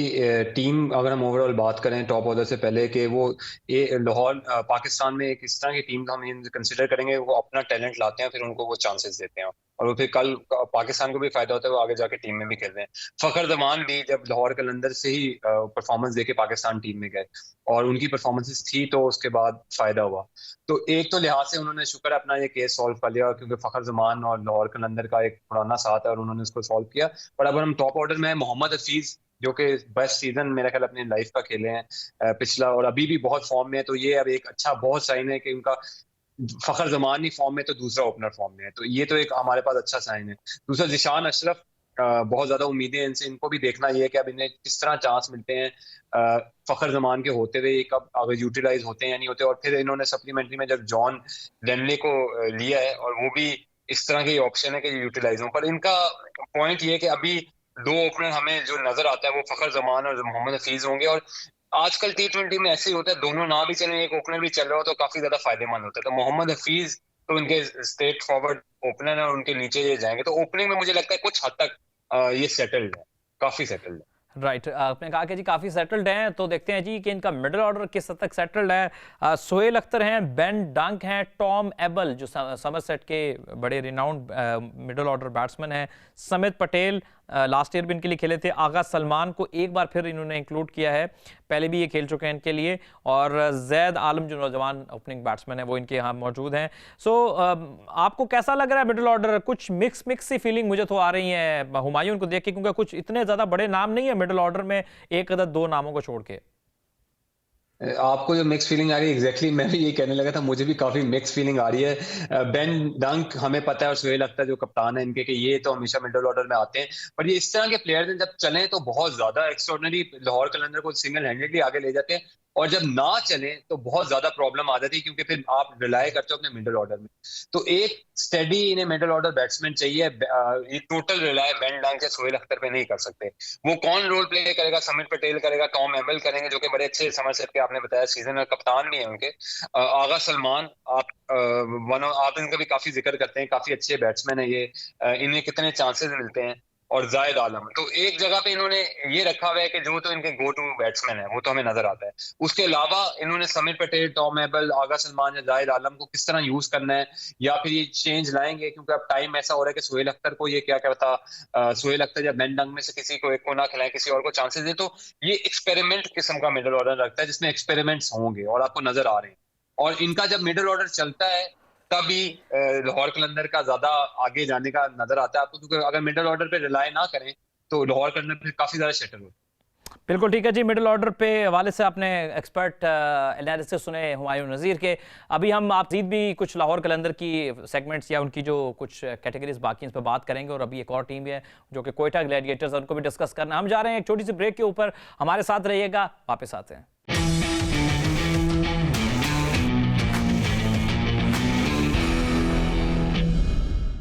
टीम अगर हम ओवरऑल बात करें टॉप ऑर्डर से पहले, कि वो लाहौर पाकिस्तान में एक इस तरह की टीम हम कंसिडर करेंगे, वो अपना टैलेंट लाते हैं, फिर उनको वो चांसेस देते हैं और वो फिर कल पाकिस्तान को भी फायदा होता है, वो आगे जाके टीम में भी खेलते हैं। फखर जमान भी जब लाहौर कलंदर से ही परफॉर्मेंस देके पाकिस्तान टीम में गए और उनकी परफॉर्मेंसेस थी तो उसके बाद फायदा हुआ। तो एक तो लिहाज से उन्होंने शुक्र अपना ये केस सॉल्व कर लिया, क्योंकि फखर जमान और लाहौर कलंदर का एक पुराना साथ है और उन्होंने उसको सॉल्व किया। पर अगर हम टॉप ऑर्डर में, मोहम्मद हफीज जो कि बेस्ट सीजन मेरा ख्याल अपनी लाइफ का खेले हैं पिछला, और अभी भी बहुत फॉर्म में है, तो ये अब एक अच्छा बहुत साइन है कि उनका फखर जमान ही फॉर्म में तो दूसरा ओपनर फॉर्म में है, तो ये तो एक हमारे पास अच्छा साइन है। दूसरा ज़िशान अशरफ, बहुत ज्यादा उम्मीदें हैं इनसे, इनको भी देखना ये है कि अब इन्हें किस तरह चांस मिलते हैं फखर जमान के होते हुए, कब अगर यूटिलाइज होते हैं या नहीं होते। और फिर इन्होंने सप्लीमेंट्री में जब जॉन डेनले को लिया है और वो भी इस तरह के ऑप्शन है कि यूटिलाइज हो, पर इनका पॉइंट ये है कि अभी 2 ओपनर हमें जो नजर आता है वो फखर जमान और मोहम्मद हफीज होंगे। और आजकल T20 में ऐसे ही होता है, दोनों ना भी चले, एक ओपनर भी चल रहा हो तो काफी ज्यादा फायदेमंद होता है। तो मोहम्मद हफीज तो उनके स्ट्रेट फॉरवर्ड ओपनर है और उनके नीचे ये जाएंगे, तो ओपनिंग में मुझे लगता है कुछ हद तक ये सेटल्ड है, काफी सेटल्ड है। राइट आपने कहा कि जी काफ़ी सेटल्ड हैं, तो देखते हैं जी कि इनका मिडिल ऑर्डर किस हद तक सेटल्ड है। सुहेल अख्तर हैं, बेन डंक हैं, टॉम एबल जो समरसेट के बड़े रिनाउंड मिडिल ऑर्डर बैट्समैन हैं, समित पटेल लास्ट ईयर भी इनके लिए खेले थे, आगा सलमान को एक बार फिर इन्होंने इंक्लूड किया है, पहले भी ये खेल चुके हैं इनके लिए, और जैद आलम जो नौजवान ओपनिंग बैट्समैन है वो इनके यहाँ मौजूद हैं। सो आपको कैसा लग रहा है मिडिल ऑर्डर? कुछ मिक्स सी फीलिंग मुझे तो आ रही है हुमायूं को देख के, क्योंकि कुछ इतने ज्यादा बड़े नाम नहीं है मिडिल ऑर्डर में, एक अदद 2 नामों को छोड़ के। आपको जो मिक्स फीलिंग आ रही है, एग्जैक्टली मैं भी ये कहने लगा था, मुझे भी काफी मिक्स फीलिंग आ रही है। बेन डंक हमें पता है और सुहेल अख्तर जो कप्तान है इनके, कि ये तो हमेशा मिडिल ऑर्डर में आते हैं, पर ये इस तरह के प्लेयर्स जब चलें तो बहुत ज्यादा एक्स्ट्राऑर्डिनरी लाहौर कलंदर को सिंगल हैंडेडली आगे ले जाते हैं, और जब ना चले तो बहुत ज्यादा प्रॉब्लम आ जाती है, क्योंकि फिर आप रिलाय करते हो अपने मिडिल ऑर्डर में। तो एक स्टेडी इन्हें मिडिल ऑर्डर बैट्समैन चाहिए। ये टोटल रिलाय बेन डंक या सोहेल अख्तर पे नहीं कर सकते। वो कौन रोल प्ले करेगा? समित पटेल करेगा, टॉम एबल करेंगे जो कि बड़े अच्छे समरसेट के आपने बताया सीजन में कप्तान भी है उनके। आगा सलमान, आप इनका भी काफी जिक्र करते हैं, काफी अच्छे बैट्समैन है ये, इन्हें कितने चांसेस मिलते हैं। और जायद आलम। तो एक जगह पे इन्होंने ये रखा हुआ है कि जो तो इनके गो टू बैट्समैन है वो तो हमें नजर आता है, उसके अलावा इन्होंने समीर पटेल, टॉम एबल, आगा सलमान या जायद आलम को किस तरह यूज करना है, या फिर ये चेंज लाएंगे, क्योंकि अब टाइम ऐसा हो रहा है कि सोहेल अख्तर को ये क्या करता, सोहेल अख्तर या बेन डंग में से किसी को एक को ना खिलाए, किसी और को चांसेस दे। तो ये एक्सपेरिमेंट किस्म का मिडल ऑर्डर रखता है जिसमें एक्सपेरिमेंट्स होंगे और आपको नजर आ रहे हैं। और इनका जब मिडल ऑर्डर चलता है तभी लाहौर कलंदर का ज्यादा आगे जाने का नजर आता है आपको, क्योंकि अगर मिडल ऑर्डर पे रिलाय ना करें तो लाहौर कलंदर फिर काफी ज्यादा शटर होता है। बिल्कुल ठीक है जी। मिडिल ऑर्डर पे हवाले से आपने एक्सपर्ट एनालिसिस सुने हुमायूं नज़ीर के। अभी हम आप मज़ीद भी कुछ लाहौर कलंदर की सेगमेंट्स या उनकी जो कुछ कैटेगरीज बाकी हैं इस पर बात करेंगे, और अभी एक और टीम है जो कि कोयटा ग्लैडिएटर्स है, उनको भी डिस्कस करना। हम जा रहे हैं एक छोटी सी ब्रेक के ऊपर, हमारे साथ रहिएगा, वापस आते हैं।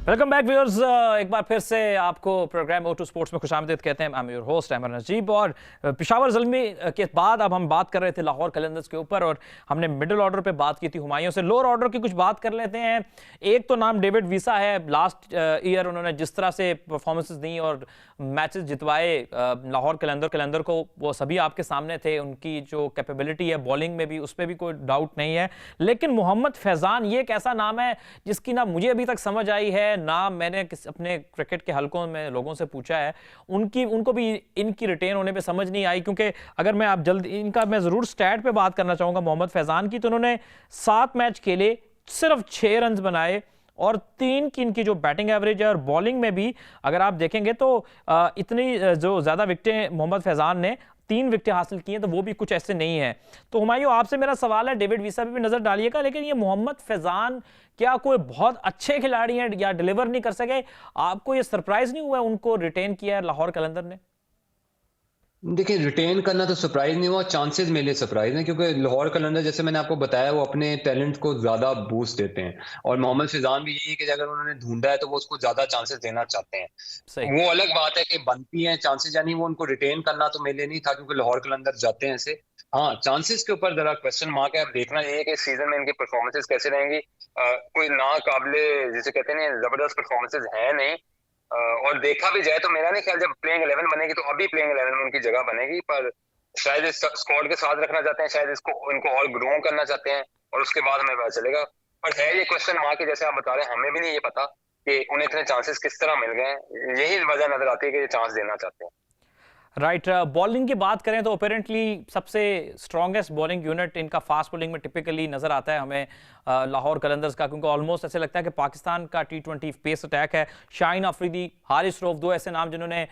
वेलकम बैक व्यूअर्स, एक बार फिर से आपको प्रोग्राम O2 स्पोर्ट्स में खुशामदीद कहते हैं। I am your host Ahmad Najeeb. और पेशावर ज़ल्मी के बाद अब हम बात कर रहे थे लाहौर कलंदर्स के ऊपर, और हमने मिडिल ऑर्डर पे बात की थी हुमायूं से। लोअर ऑर्डर की कुछ बात कर लेते हैं। एक तो नाम डेविड वीसा है। लास्ट ईयर उन्होंने जिस तरह से परफॉर्मेंसेज दी और मैचेस जितवाए लाहौर कलंदर को, वो सभी आपके सामने थे। उनकी जो कैपेबिलिटी है बॉलिंग में भी, उस पर भी कोई डाउट नहीं है। लेकिन मोहम्मद फैज़ान ये एक ऐसा नाम है जिसकी ना मुझे अभी तक समझ आई है, ना मैंने अपने क्रिकेट के हलकों में लोगों से पूछा है, उनको भी इनकी रिटेन होने पे समझ नहीं आई। क्योंकि अगर मैं आप जल्द इनका मैं ज़रूर स्टैट पे बात करना चाहूँगा मोहम्मद फैज़ान की, तो उन्होंने 7 मैच खेले, सिर्फ 6 रन बनाए, और 3 की इनकी जो बैटिंग एवरेज है, और बॉलिंग में भी अगर आप देखेंगे तो इतनी जो ज़्यादा विकेटें मोहम्मद फैज़ान ने 3 विकेटें हासिल की हैं, तो वो भी कुछ ऐसे नहीं है। तो हुमायूं आपसे मेरा सवाल है, डेविड वीसा पे भी नजर डालिएगा, लेकिन ये मोहम्मद फैज़ान क्या कोई बहुत अच्छे खिलाड़ी हैं या डिलीवर नहीं कर सके? आपको ये सरप्राइज नहीं हुआ उनको रिटेन किया है लाहौर कलंदर ने? देखिए, रिटेन करना तो सरप्राइज नहीं हुआ, चांसेस मेरे लिए सरप्राइज है, क्योंकि लाहौर कलंदर जैसे मैंने आपको बताया वो अपने टैलेंट को ज्यादा बूस्ट देते हैं, और मोहम्मद फिजान भी यही है कि अगर उन्होंने ढूंढा है तो वो उसको ज्यादा चांसेस देना चाहते हैं। सही। वो अलग बात है कि बनती हैं चांसेस, यानी वो उनको रिटेन करना तो मेरे लिए नहीं था, क्योंकि लाहौर कलंदर जाते हैं ऐसे। हाँ, चांसेस के ऊपर जरा क्वेश्चन मार्क है। अब देखना ये है कि इस सीजन में इनकी परफॉर्मेंसेज कैसे रहेंगी। कोई नाकाबिले जिसे कहते हैं जबरदस्त परफॉर्मेंसेज है नहीं। और देखा भी जाए तो मेरा नहीं ख्याल जब प्लेइंग 11 बनेगी तो अभी प्लेइंग 11 में उनकी जगह बनेगी, पर शायद इस स्क्वाड के साथ रखना चाहते हैं, शायद इसको इनको और ग्रो करना चाहते हैं, और उसके बाद हमें पता चलेगा। पर है ये क्वेश्चन मार्क है, जैसे आप बता रहे हैं, हमें भी नहीं ये पता कि उन्हें इतने चांसेस किस तरह मिल गए हैं। यही वजह नजर आती है कि ये चांस देना चाहते हैं। राइट। बॉलिंग की बात करें तो अपेरेंटली सबसे स्ट्रॉन्गेस्ट बॉलिंग यूनिट इनका फास्ट बॉलिंग में टिपिकली नजर आता है हमें लाहौर कलंदर्स का, क्योंकि ऑलमोस्ट ऐसे लगता है कि पाकिस्तान का T20 पेस अटैक है। शाहीन अफरीदी, हारिस रऊफ, 2 ऐसे नाम जिन्होंने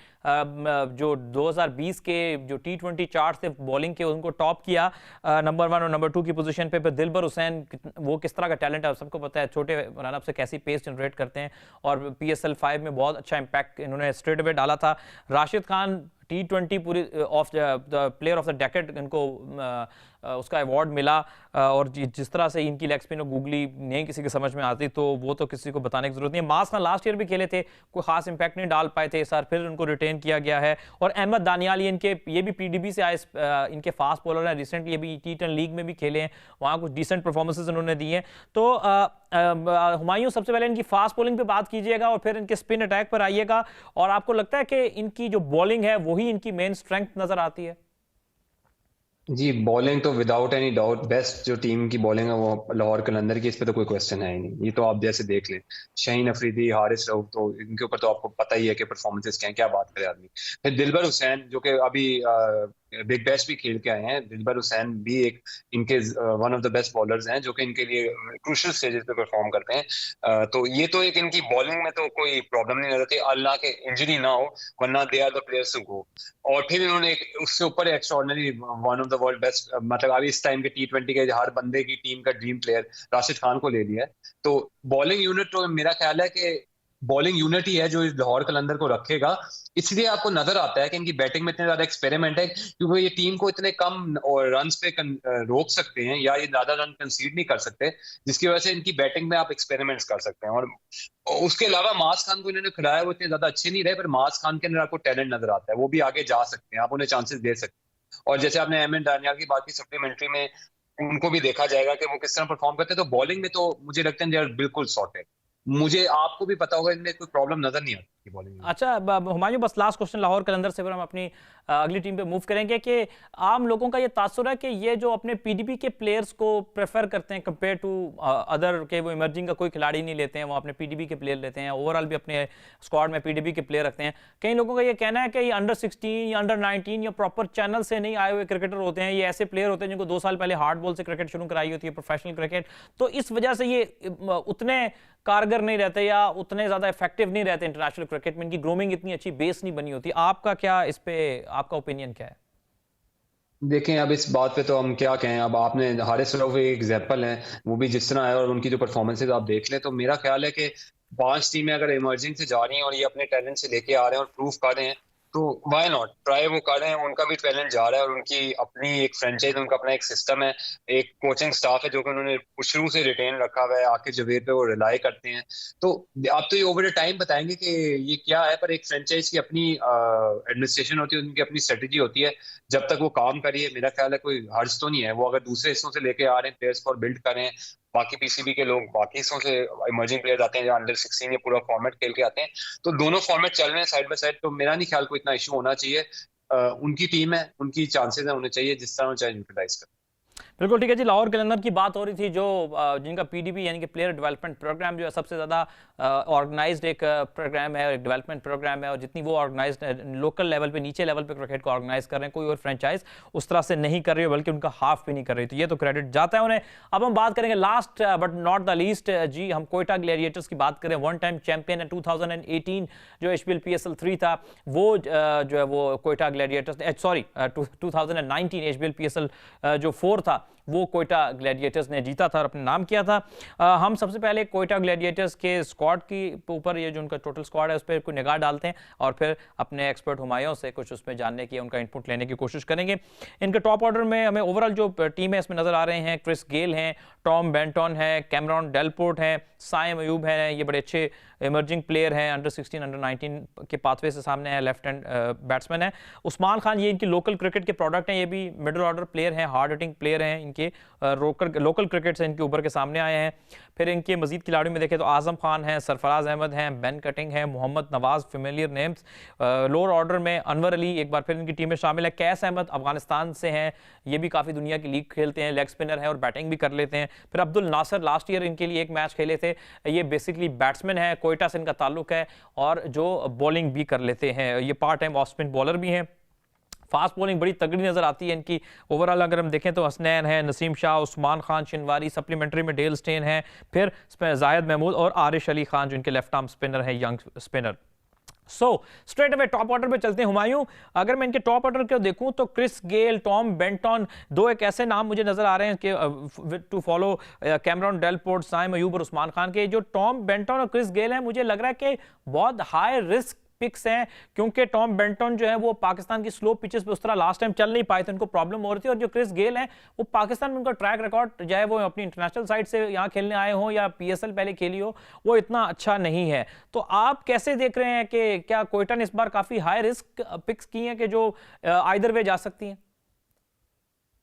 जो 2020 के जो T20 चार्ट थे बॉलिंग के, उनको टॉप किया नंबर 1 और नंबर 2 की पोजीशन पे। फिर दिलबर हुसैन, वो किस तरह का टैलेंट है सबको पता है, छोटे रनअप से कैसी पेस जनरेट करते हैं, और PSL 5 में बहुत अच्छा इंपैक्ट इन्होंने स्ट्रेट अवे डाला था। राशिद खान T20 पूरी of the player of the decade इनको उसका अवार्ड मिला, और जिस तरह से इनकी लेग स्पिन और गूगली नहीं किसी की समझ में आती, तो वो तो किसी को बताने की जरूरत नहीं है। मास खान लास्ट ईयर भी खेले थे, कोई खास इंपैक्ट नहीं डाल पाए थे, इस बार फिर उनको रिटेन किया गया है। और अहमद दानियाल, ये भी PDB से आए, इनके फास्ट बॉलर हैं, रिसेंटली अभी T10 लीग में भी खेले हैं, वहाँ कुछ डिसेंट परफॉर्मेंसेज उन्होंने दी हैं। तो हुमायूं, सबसे पहले इनकी फास्ट बॉलिंग पे बात कीजिएगा और फिर इनके स्पिन अटैक पर आइएगा, और आपको लगता है कि इनकी जो बॉलिंग है वही इनकी मेन स्ट्रेंथ नजर आती है? जी, बॉलिंग तो विदाउट एनी डाउट बेस्ट जो टीम की बॉलिंग है वो लाहौर कलंदर की, इस पे तो कोई क्वेश्चन है ही नहीं। ये तो आप जैसे देख लें, शाहीन अफरीदी, हारिस रऊफ, तो इनके ऊपर तो आपको पता ही है कि परफॉर्मेंसेस क्या हैं, क्या बात करे आदमी। फिर दिलबर हुसैन जो कि अभी बिग बैश भी खेल के आए हैं, दिलबर हुसैन भी एक इनके one of the best bowlers हैं, जो कि इनके लिए क्रूशियल स्टेजेस पे परफॉर्म करते हैं। तो ये तो एक इनकी बॉलिंग में तो कोई प्रॉब्लम नहीं नजर आती, अल्लाह के इंजरी ना हो, वरना they are the players to go. और फिर इन्होंने उससे ऊपर extraordinary one of the world best, मतलब अभी इस टाइम के T20 के हर बंदे की टीम का ड्रीम प्लेयर राशिद खान को ले लिया है। तो बॉलिंग यूनिट तो मेरा ख्याल है कि बॉलिंग यूनिट ही है जो इस लाहौर कलंदर को रखेगा। इसलिए आपको नजर आता है कि इनकी बैटिंग में इतने ज्यादा एक्सपेरिमेंट है, क्योंकि ये टीम को इतने कम और रन पे रोक सकते हैं, या ये ज्यादा रन कंसीड नहीं कर सकते, जिसकी वजह से इनकी बैटिंग में आप एक्सपेरिमेंट्स कर सकते हैं। और उसके अलावा मास खान को इन्होंने खिलाया, वो इतने ज्यादा अच्छे नहीं रहे, पर मास खान के अंदर आपको टैलेंट नजर आता है, वो भी आगे जा सकते हैं, आप उन्हें चांसेस दे सकते हैं। और जैसे आपने अहमद दानियाल की बात की, सप्लीमेंट्री में उनको भी देखा जाएगा कि वो किस तरह परफॉर्म करते हैं। तो बॉलिंग में तो मुझे लगता है बिल्कुल सॉर्टेड, मुझे आपको भी पता होगा इनमें कोई प्रॉब्लम नजर नहीं आती की बॉलिंग। अच्छा हुमायूं, बस लास्ट क्वेश्चन लाहौर कलंदर से, फिर हम अपनी अगली टीम पे मूव करेंगे कि आम लोगों का ये तासुर है कि ये जो अपने पीडीपी के प्लेयर्स को प्रेफर करते हैं कंपेयर टू अदर, के वो इमर्जिंग का कोई खिलाड़ी नहीं लेते हैं, वो अपने पीडीपी के प्लेयर लेते हैं, ओवरऑल भी अपने स्क्वाड में पीडीपी के प्लेयर रखते हैं। कई लोगों का ये कहना है कि ये अंडर 16 या अंडर 19 या प्रॉपर चैनल से नहीं आए हुए क्रिकेटर होते हैं, ये ऐसे प्लेयर होते हैं जिनको 2 साल पहले हार्ड बॉल से क्रिकेट शुरू कराई होती है, प्रोफेशनल क्रिकेट, तो इस वजह से ये उतने कारगर नहीं रहते या उतने ज्यादा इफेक्टिव नहीं रहते इंटरनेशनल क्रिकेट में, इनकी ग्रूमिंग इतनी अच्छी बेस नहीं बनी होती। आपका क्या इस पे, आपका ओपिनियन क्या है? देखें, अब इस बात पे तो हम क्या कहें। अब आपने हारिस रऊफ एक एग्जांपल है, वो भी जिस तरह आया और उनकी जो परफॉर्मेंसेज आप देख लें, तो मेरा ख्याल है कि 5 टीमें अगर इमर्जिंग से जा रही हैं और ये अपने टैलेंट से लेके आ रहे हैं और प्रूव कर रहे हैं, तो वाई नॉट ट्राई। वो कर रहे हैं, उनका भी टैलेंट जा रहा है और उनकी अपनी एक फ्रेंचाइज, उनका अपना एक सिस्टम है, एक कोचिंग स्टाफ है जो कि उन्होंने शुरू से रिटेन रखा हुआ है, आकिब जवेद पे वो रिलाई करते हैं। तो आप तो ये ओवर टाइम बताएंगे कि ये क्या है, पर एक फ्रेंचाइज की अपनी एडमिनिस्ट्रेशन होती है, उनकी अपनी स्ट्रेटेजी होती है। जब तक वो काम करिए, मेरा ख्याल है कोई हर्ज तो नहीं है। वो अगर दूसरे हिस्सों से लेके आ रहे हैं प्लेयर्स को और बिल्ड कर रहे हैं, बाकी पीसीबी के लोग बाकी हिस्सों से इमर्जिंग प्लेयर्स आते हैं जो अंडर 16 ये पूरा फॉर्मेट खेल के आते हैं, तो दोनों फॉर्मेट चल रहे हैं साइड बाय साइड, तो मेरा नहीं ख्याल कोई इतना इशू होना चाहिए। उनकी टीम है, उनकी चांसेस है, होने चाहिए जिस तरह चाहे यूटिलाइज करें। बिल्कुल ठीक है जी। लाहौर कलंदर की बात हो रही थी, जो जिनका पीडीपी यानी कि प्लेयर डेवलपमेंट प्रोग्राम जो है सबसे ज़्यादा ऑर्गेनाइज्ड एक प्रोग्राम है, एक डेवलपमेंट प्रोग्राम है, और जितनी वो ऑर्गेनाइज्ड लोकल लेवल पे, नीचे लेवल पे क्रिकेट को ऑर्गेनाइज कर रहे हैं, कोई और फ्रेंचाइज उस तरह से नहीं कर रही है, बल्कि उनका हाफ भी नहीं कर रही, तो ये तो क्रेडिट जाता है उन्हें। अब हम बात करेंगे last but not the least जी, हम कोयटा ग्लैडिएटर्स की बात करें। वन टाइम चैंपियन है 2018 जो HPL PSL 3 था, वो जो है वो Quetta Gladiators, sorry 2019 HPL PSL जो 4 था वो कोयटा ग्लैडिएटर्स ने जीता था और अपने नाम किया था। हम सबसे पहले कोयटा ग्लैडिएटर्स के स्क्वाड की ऊपर, ये जो उनका टोटल स्क्वाड है उस पर कोई निगाह डालते हैं और फिर अपने एक्सपर्ट हुमायूं से कुछ उसमें जानने की, उनका इनपुट लेने की कोशिश करेंगे। इनके टॉप ऑर्डर में हमें ओवरऑल जो टीम है इसमें नजर आ रहे हैं, क्रिस गेल हैं, टॉम बेंटन है, कैमरॉन डेलपोर्ट हैं, साइम अयूब हैं, ये बड़े अच्छे इमर्जिंग प्लेयर हैं, अंडर 16 अंडर 19 के पाथवे से सामने है, लेफ्ट हैंड बैट्समैन है। उस्मान खान, ये इनकी लोकल क्रिकेट के प्रोडक्ट हैं, ये भी मिडिल ऑर्डर प्लेयर हैं, हार्ड हिटिंग प्लेयर हैं, इनके लोकल क्रिकेट से इनके ऊपर के सामने आए हैं। फिर इनके मजीद खिलाड़ियों में देखें तो आजम खान हैं, सरफराज अहमद हैं, बेन कटिंग हैं, Mohammad Nawaz, familiar names. Lower order में अनवर अली एक बार फिर इनकी टीम में शामिल है, कैस अहमद अफगानिस्तान से हैं, ये भी काफ़ी दुनिया की लीग खेलते हैं, लेग स्पिनर हैं और बैटिंग भी कर लेते हैं। फिर अब्दुल नासिर लास्ट ईयर इनके लिए एक मैच खेले थे, ये बेसिकली बैट्समैन है, कोयटा से इनका ताल्लुक है और जो बॉलिंग भी कर लेते हैं, ये part time off spin bowler भी हैं। फास्ट बॉलिंग बड़ी तगड़ी नजर आती है इनकी। ओवरऑल अगर हम देखें तो हसनैन है, नसीम शाह, उस्मान खान शिनवारी, सप्लीमेंट्री में डेल स्टेन है, फिर जायद महमूद और आरिश अली खान जो इनके लेफ्ट आर्म स्पिनर हैं, young spinner. Straight away top order पे चलते हैं हुमायूं। अगर मैं इनके टॉप ऑर्डर को देखूं तो क्रिस गेल, टॉम बेंटन, दो एक ऐसे नाम मुझे नजर आ रहे हैं कि to follow Cameron Delport, Saim Ayub और उस्मान खान के। जो टॉम बेंटन और क्रिस गेल हैं, मुझे लग रहा है कि बहुत हाई रिस्क पिक्स हैं, क्योंकि टॉम बेंटन जो है वो पाकिस्तान की स्लो पिचेस पे उस तरह लास्ट टाइम चल नहीं पाए थे, उनको प्रॉब्लम हो रही थी। और जो क्रिस गेल हैं वो पाकिस्तान में उनका ट्रैक रिकॉर्ड, चाहे वो अपनी इंटरनेशनल साइड से यहाँ खेलने आए हों या PSL पहले खेली हो, वो इतना अच्छा नहीं है। तो आप कैसे देख रहे हैं कि क्या कोयटा ने इस बार काफी हाई रिस्क पिक्स की हैं कि जो आइदर वे जा सकती हैं?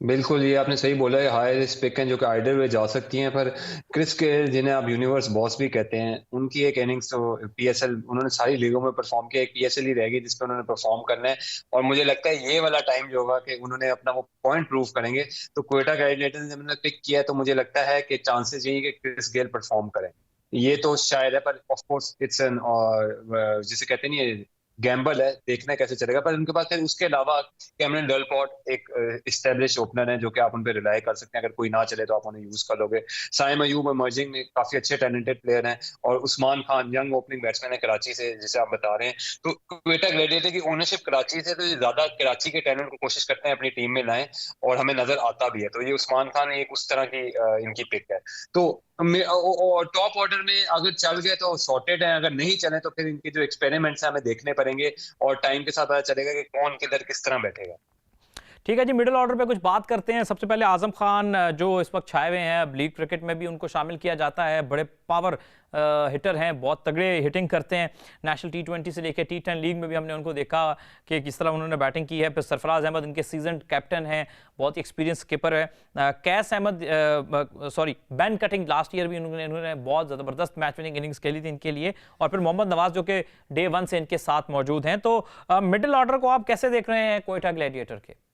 बिल्कुल, ये आपने सही बोला है, हाई रिस्क पिक हैं जो कि आइडर वे जा सकती हैं। पर क्रिस गेल, जिन्हें आप यूनिवर्स बॉस भी कहते हैं, उनकी एक इनिंग्स तो PSL, उन्होंने सारी लीगों में परफॉर्म किया, एक PSL ही रहेगी जिस पर उन्होंने परफॉर्म करना है। और मुझे लगता है ये वाला टाइम जो होगा कि उन्होंने अपना वो पॉइंट प्रूव करेंगे। तो कोयटा ग्लैडिएटर्स ने उन्होंने पिक किया, तो मुझे लगता है कि चांसेस यही कि क्रिस गेल परफॉर्म करें, ये तो शायद है। पर ऑफ कोर्स इट्स एन, और जिसे कहते नहीं, गैम्बल है, देखना कैसे चलेगा। पर उनके पास फिर उसके अलावा कैमरन डेलपोर्ट एक इस्टेब्लिश ओपनर है जो कि आप उन पर रिलाई कर सकते हैं, अगर कोई ना चले तो आप उन्हें यूज कर लोगे। साइम अयूब इमर्जिंग में काफी अच्छे टैलेंटेड प्लेयर हैं, और Usman Khan young opening batsman है कराची से, जिसे आप बता रहे हैं। तो क्वेटा ग्लैडिएटर की ओनरशिप कराची से, तो ज्यादा कराची के टैलेंट को कोशिश करते हैं अपनी टीम में लाएं, और हमें नजर आता भी है। तो ये उस्मान खान एक उस तरह की इनकी पिक है। तो टॉप ऑर्डर में अगर चल गए तो सॉर्टेड है, अगर नहीं चले तो फिर इनके जो एक्सपेरिमेंट्स हैं हमें देखने पड़ेंगे, और टाइम के साथ पता चलेगा कि कौन किधर किस तरह बैठेगा। ठीक है जी, मिडिल ऑर्डर पे कुछ बात करते हैं। सबसे पहले आजम खान जो इस वक्त छाए हुए हैं, लीग क्रिकेट में भी उनको शामिल किया जाता है। बड़े पावर हिटर हैं, बहुत तगड़े हिटिंग करते हैं। नेशनल T20 से लेकर T10 लीग में भी हमने उनको देखा कि किस तरह उन्होंने बैटिंग की है। फिर सरफराज अहमद इनके सीजन कैप्टन हैं, बहुत ही एक्सपीरियंस कीपर है। Qais Ahmad Ben Cutting last year भी इन्होंने बहुत ज़बरदस्त मैच विनिंग इनिंग्स खेली थी इनके लिए। और फिर मोहम्मद नवाज जो कि डे 1 से इनके साथ मौजूद हैं। तो मिडिल ऑर्डर को आप कैसे देख रहे हैं क्वेटा ग्लैडिएटर के?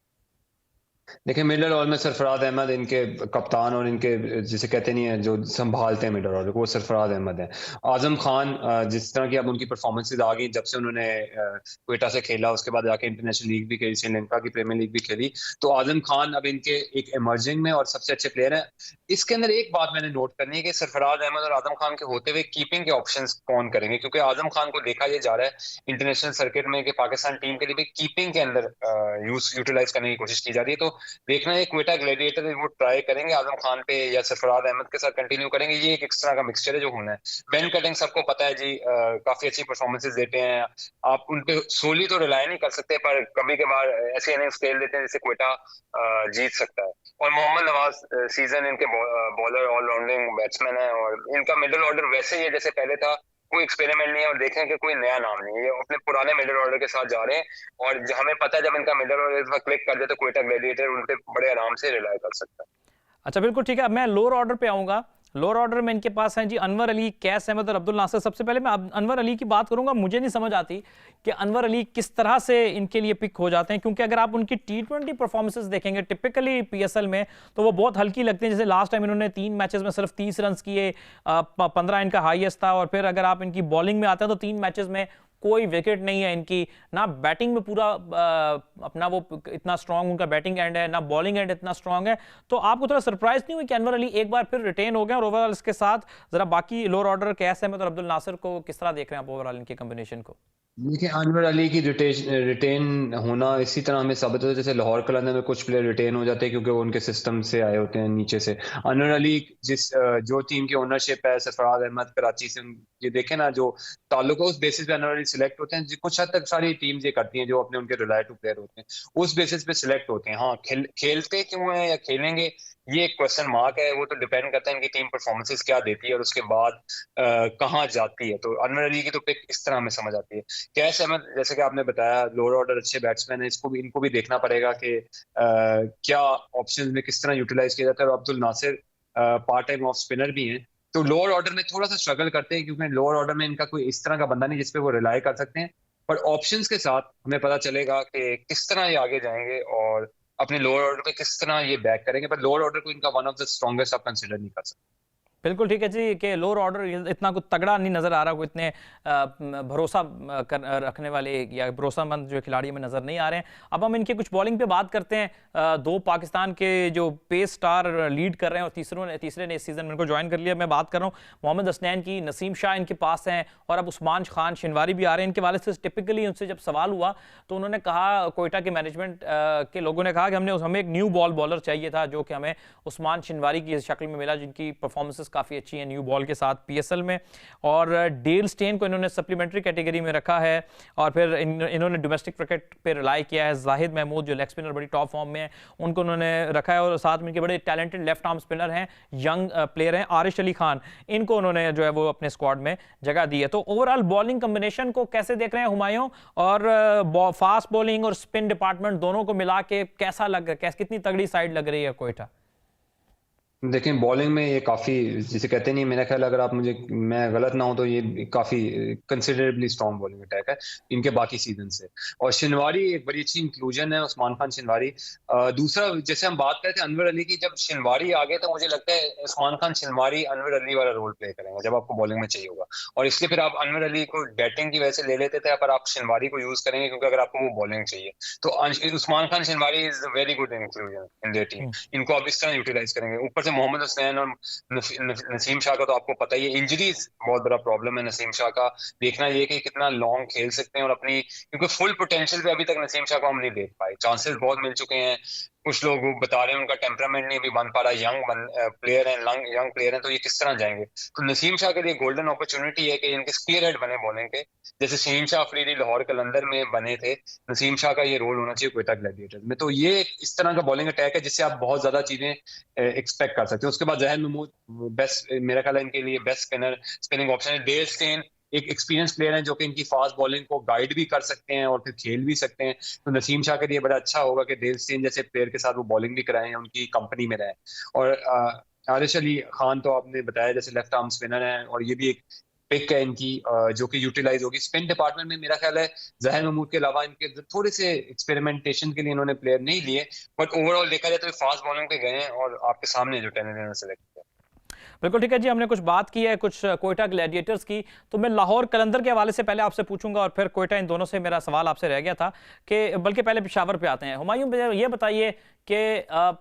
देखिए, मिडल ऑर्डर में सरफराज अहमद इनके कप्तान और इनके जिसे कहते नहीं है जो संभालते हैं मिडल ऑर्डर को, वो सरफराज अहमद है। आजम खान जिस तरह की अब उनकी परफॉर्मेंसेज आ गई जब से उन्होंने क्वेटा से खेला, उसके बाद जाके इंटरनेशनल लीग भी खेली, श्रीलंका की प्रीमियर लीग भी खेली, तो आजम खान अब इनके एक इमर्जिंग में और सबसे अच्छे प्लेयर हैं। इसके अंदर एक बात मैंने नोट करनी है कि सरफराज अहमद और आजम खान के होते हुए कीपिंग के ऑप्शंस कौन करेंगे, क्योंकि आजम खान को देखा यह जा रहा है इंटरनेशनल सर्किट में कि पाकिस्तान टीम के लिए भी कीपिंग के अंदर यूटिलाइज करने की कोशिश की जा रही है। तो देखना है क्वेटा ग्लैडिएटर वो ट्राई करेंगे आजम खान पे या सरफराज अहमद के साथ कंटिन्यू करेंगे। ये एक इस तरह का मिक्सचर है जो होना है। बेन कटिंग सबको पता है जी, काफी अच्छी परफॉर्मेंसेज देते हैं। आप उन पे सोली तो रिलाई नहीं कर सकते, पर कभी कभार ऐसे इनिंग्स खेल देते हैं जिससे क्वेटा जीत सकता है। और मोहम्मद नवाज सीजन इनके बॉलर ऑलराउंडिंग बैट्समैन है, और इनका मिडिल ऑर्डर वैसे ही है जैसे पहले था, कोई एक्सपेरिमेंट नहीं है। और देखें कि कोई नया नाम नहीं है, ये अपने पुराने मिडिल ऑर्डर के साथ जा रहे हैं। और हमें पता है जब इनका मिडिल ऑर्डर क्लिक कर दे तो क्वेटा ग्लैडिएटर उन पे बड़े आराम से रिलाई कर सकता है। अच्छा, बिल्कुल ठीक है। अब मैं लोअर ऑर्डर पे आऊंगा। लोअर ऑर्डर में इनके पास हैं जी अनवर अली, कैस अहमद और अब्दुल नासिर। सबसे पहले मैं अनवर अली की बात करूंगा। मुझे नहीं समझ आती कि अनवर अली किस तरह से इनके लिए पिक हो जाते हैं, क्योंकि अगर आप उनकी T20 परफॉर्मेंसेस देखेंगे टिपिकली PSL में, तो वो बहुत हल्की लगती हैं। जैसे लास्ट टाइम इन्होंने 3 मैचेस में सिर्फ 30 रन किए, 15 इनका हाईएस्ट था। और फिर अगर आप इनकी बॉलिंग में आते हैं तो 3 मैचेस में कोई विकेट नहीं है इनकी, ना बैटिंग में पूरा अपना वो इतना स्ट्रांग उनका बैटिंग एंड है, ना बॉलिंग एंड इतना स्ट्रांग है। तो आपको थोड़ा सरप्राइज नहीं हुई कि अनवर अली एक बार फिर रिटेन हो गए? और ओवरऑल इसके साथ जरा बाकी लोअर ऑर्डर कैस अहमद और अब्दुल नासिर को किस तरह देख रहे हैं आप ओवरऑल इनके कॉम्बिनेशन को? देखिए, अनवर अली की रिटेन होना इसी तरह हमें साबित होता है जैसे लाहौर कलंदर में कुछ प्लेयर रिटेन हो जाते हैं क्योंकि वो उनके सिस्टम से आए होते हैं नीचे से। अनवर अली जो टीम की ओनरशिप है, सरफराज अहमद कराची से, ये देखें ना, जो ताल्लुक है उस बेसिस पे अनवर अली सिलेक्ट होते हैं। कुछ हद तक सारी टीम्स ये करती हैं जो अपने उनके रिलेटिव प्लेयर होते हैं, उस बेसिस पे सिलेक्ट होते हैं। हाँ, खेलते क्यों है या खेलेंगे, ये एक क्वेश्चन मार्क है। वो तो डिपेंड करता है इनकी टीम परफॉर्मेंसेस क्या देती है और उसके बाद कहाँ जाती है। तो अनवर अली की तो पिक इस तरह हमें समझ आती है। कैस अहमद, जैसे कि आपने बताया, लोअर ऑर्डर अच्छे बैट्समैन है, इनको भी देखना पड़ेगा कि क्या ऑप्शंस में किस तरह यूटिलाइज किया जाता है। और Abdul Nasir part time off spinner भी हैं, तो लोअर ऑर्डर में थोड़ा सा स्ट्रगल करते हैं क्योंकि लोअर ऑर्डर में इनका कोई इस तरह का बंदा नहीं जिसपे वो रिलाई कर सकते हैं। पर ऑप्शंस के साथ हमें पता चलेगा कि किस तरह ये आगे जाएंगे और अपने लोअर ऑर्डर पे किस तरह ये बैक करेंगे। पर लोअर ऑर्डर को इनका वन ऑफ द स्ट्रॉन्गेस्ट आप कंसिडर नहीं कर सकते। बिल्कुल ठीक है जी, कि लोअर ऑर्डर इतना कुछ तगड़ा नहीं नज़र आ रहा, कोई इतने भरोसा रखने वाले या भरोसामंद जो खिलाड़ी में नज़र नहीं आ रहे हैं। अब हम इनके कुछ बॉलिंग पे बात करते हैं। 2 पाकिस्तान के जो पेस स्टार लीड कर रहे हैं और तीसरे ने इस सीज़न में इनको ज्वाइन कर लिया। मैं बात कर रहा हूँ मोहम्मद हसनैन की, नसीम शाह इनके पास हैं, और अब उस्मान खान शिनवारी भी आ रहे हैं इनके वाले से। टिपिकली उनसे जब सवाल हुआ तो उन्होंने कहा, कोयटा के मैनेजमेंट के लोगों ने कहा कि हमें एक न्यू बॉलर चाहिए था, जो कि हमें उस्मान शिनवारी की शक्ल में मिला, जिनकी परफॉर्मेंसेस काफ़ी अच्छी है न्यू बॉल के साथ PSL में। और डेल स्टेन को इन्होंने सप्लीमेंट्री कैटेगरी में रखा है। और फिर इन्होंने डोमेस्टिक क्रिकेट पे रिलाई किया है। जाहिद महमूद जो लेग स्पिनर बड़ी टॉप फॉर्म में है, उनको उन्होंने रखा है। और साथ में इनके बड़े टैलेंटेड लेफ्ट आर्म स्पिनर हैं, यंग प्लेयर हैं, आरिश अली खान, इनको उन्होंने जो है वो अपने स्क्वाड में जगह दी है। तो ओवरऑल बॉलिंग कॉम्बिनेशन को कैसे देख रहे हैं हुमायूं? और फास्ट बॉलिंग और स्पिन डिपार्टमेंट दोनों को मिला के कैसा कितनी तगड़ी साइड लग रही है कोयटा? देखें, बॉलिंग में ये काफी, जिसे कहते नहीं, मेरा ख्याल अगर मैं गलत ना हो तो ये काफी कंसिडरेबली स्ट्रॉन्ग बॉलिंग अटैक है इनके बाकी सीजन से। और शिनवारी एक बड़ी अच्छी इंक्लूजन है, उस्मान खान शिनवारी। दूसरा, जैसे हम बात करते हैं अनवर अली की, जब शिनवारी आ गए तो मुझे लगता है उस्मान खान शिनवारी अनवर अली वाला रोल प्ले करेंगे जब आपको बॉलिंग में चाहिए होगा। और इसलिए फिर आप अनवर अली को बैटिंग की वजह से ले लेते थे, पर आप शिनवारी को यूज करेंगे क्योंकि अगर आपको वो बॉलिंग चाहिए। तो Usman Khan Shinwari is very good inclusion in their team. इनको आप इस तरह यूटिलाइज करेंगे। ऊपर से मोहम्मद हुसैन और नसीम शाह का तो आपको पता ही है, इंजरीज बहुत बड़ा प्रॉब्लम है नसीम शाह का। देखना ये कि कितना लॉन्ग खेल सकते हैं और अपनी, क्योंकि फुल पोटेंशियल पे अभी तक नसीम शाह को हम नहीं देख पाए। चांसेस बहुत मिल चुके हैं, कुछ लोग बता रहे हैं उनका टेम्परामेंट नहीं भी बन पा रहा, यंग प्लेयर है, यंग प्लेयर है, तो ये किस तरह जाएंगे। तो नसीम शाह के लिए गोल्डन अपॉर्चुनिटी है कि इनके स्पीयर हेड बने बॉलिंग के, जैसे शहीन शाह अफरीदी लाहौर कलंदर में बने थे। नसीम शाह का ये रोल होना चाहिए क्वेटा ग्लैडिएटर्स में। तो ये इस तरह का बॉलिंग अटैक है जिससे आप बहुत ज्यादा चीजें एक्सपेक्ट कर सकते हैं। उसके बाद जहर महमूद बेस्ट, मेरा ख्याल है इनके लिए बेस्ट स्पिनिंग ऑप्शन है। डेल स्टेन एक एक्सपीरियंस प्लेयर है जो कि इनकी फास्ट बॉलिंग को गाइड भी कर सकते हैं और फिर खेल भी सकते हैं। तो नसीम शाह के लिए बड़ा अच्छा होगा कि डेल स्टेन जैसे प्लेयर के साथ वो बॉलिंग भी कराएं, उनकी कंपनी में रहें। और आरिश अली खान तो आपने बताया जैसे लेफ्ट आर्म स्पिनर है, और ये भी एक पिक है इनकी जो कि यूटिलाइज होगी स्पिन डिपार्टमेंट में। मेरा ख्याल है जहर महमूद के अलावा इनके थोड़े से एक्सपेरिमेंटेशन के लिए इन्होंने प्लेयर नहीं लिए, बट ओवरऑल देखा जाए तो फास्ट बॉलिंग पे गए हैं और आपके सामने जो टेन इन्होंने सेलेक्ट किया। बिल्कुल ठीक है जी, हमने कुछ बात की है कुछ क्वेटा ग्लैडिएटर्स की, तो मैं लाहौर कलंदर के हवाले से पहले आपसे पूछूंगा और फिर क्वेटा, इन दोनों से मेरा सवाल आपसे रह गया था कि बल्कि पहले पेशावर पे आते हैं। हुमायूं ये बताइए कि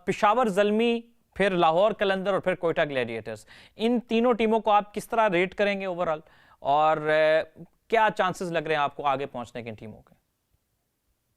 पेशावर ज़ल्मी, फिर लाहौर कलंदर और फिर क्वेटा ग्लैडिएटर्स, इन तीनों टीमों को आप किस तरह रेट करेंगे ओवरऑल, और क्या चांसेस लग रहे हैं आपको आगे पहुंचने के इन टीमों के?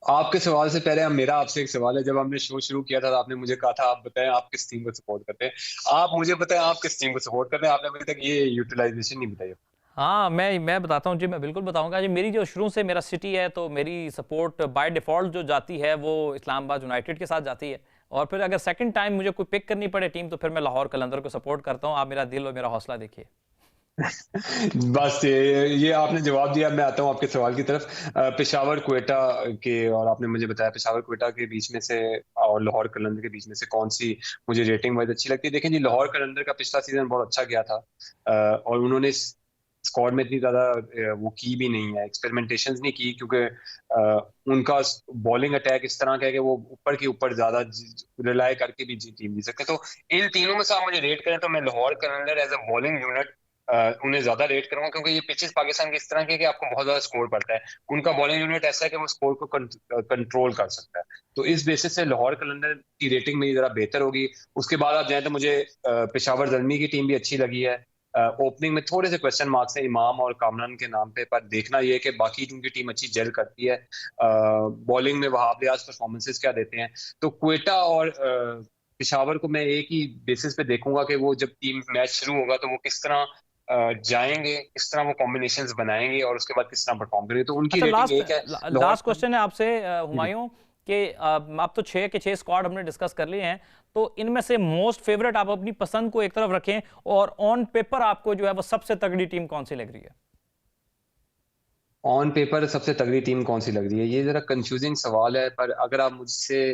आपके सवाल से पहले मेरा आपसे एक सवाल है। जब हमने शो शुरू किया था तो आपने मुझे कहा था आप बताएं आप किस टीम को सपोर्ट करते हैं। आप मुझे बताएं आप किस टीम को सपोर्ट करते हैं। आपने अभी तक ये यूटिलाइजेशन नहीं बताई। हाँ, मैं बताता हूँ जी, मैं बिल्कुल बताऊंगा जी। मेरी जो शुरू से मेरा सिटी है, तो मेरी सपोर्ट बाय डिफ़ॉल्ट जो जाती है वो इस्लामाबाद यूनाइटेड के साथ जाती है, और फिर अगर सेकंड टाइम मुझे कोई पिक करनी पड़े टीम तो फिर मैं लाहौर कलंदर को सपोर्ट करता हूँ। आप मेरा दिल और मेरा हौसला देखिए। बस ये आपने जवाब दिया। मैं आता हूँ आपके सवाल की तरफ। पेशावर क्वेटा के, और आपने मुझे बताया पेशावर क्वेटा के बीच में से और लाहौर कलंदर के बीच में से कौन सी मुझे रेटिंग वाइज अच्छी लगती है। देखें जी, लाहौर कलंदर का पिछला सीजन बहुत अच्छा गया था, और उन्होंने स्क्वाड में इतनी ज्यादा वो की भी नहीं है, एक्सपेरिमेंटेशंस नहीं की, क्योंकि उनका बॉलिंग अटैक इस तरह का है कि वो ऊपर के ऊपर ज्यादा रिलाय करके भी टीम जीत सकते। तो इन तीनों में से आप मुझे रेट करें तो मैं लाहौर कलंदर एज अ बॉलिंग यूनिट उन्हें ज्यादा रेट करूंगा, क्योंकि ये पिचेस पाकिस्तान के इस तरह के कि आपको बहुत ज्यादा स्कोर पड़ता है। उनका बॉलिंग यूनिट ऐसा है कि वो स्कोर को कंट्रोल कर सकता है। तो इस बेसिस से लाहौर कलंदर की रेटिंग मेरी जरा बेहतर होगी। उसके बाद आप जाए तो मुझे पेशावर ज़ल्मी की टीम भी अच्छी लगी है। ओपनिंग में थोड़े से क्वेश्चन मार्क्स हैं इमाम और कामरान के नाम पे, पर देखना यह कि बाकी उनकी टीम अच्छी जेल करती है। बॉलिंग में वहाब रियाज परफॉर्मेंसेस क्या देते हैं। तो क्वेटा और पेशावर को मैं एक ही बेसिस पे देखूंगा कि वो जब टीम मैच शुरू होगा तो वो किस तरह जाएंगे, किस तरह वो कॉम्बिनेशंस बनाएंगे और उसके बाद किस तरह परफॉर्म करेंगे। तो उनकी अच्छा, रेटिंग एक है। लास्ट क्वेश्चन है आपसे हुमायूं, कि आप तो 6 के 6 स्क्वाड हमने डिस्कस कर लिए हैं, तो इनमें से मोस्ट फेवरेट आप अपनी पसंद को एक तरफ रखें, और ऑन पेपर आपको जो है वो सबसे तगड़ी टीम कौन सी लग रही है? ऑन पेपर सबसे तगड़ी टीम कौन सी लग रही है, ये जरा कंफ्यूजिंग सवाल है, पर अगर आप मुझसे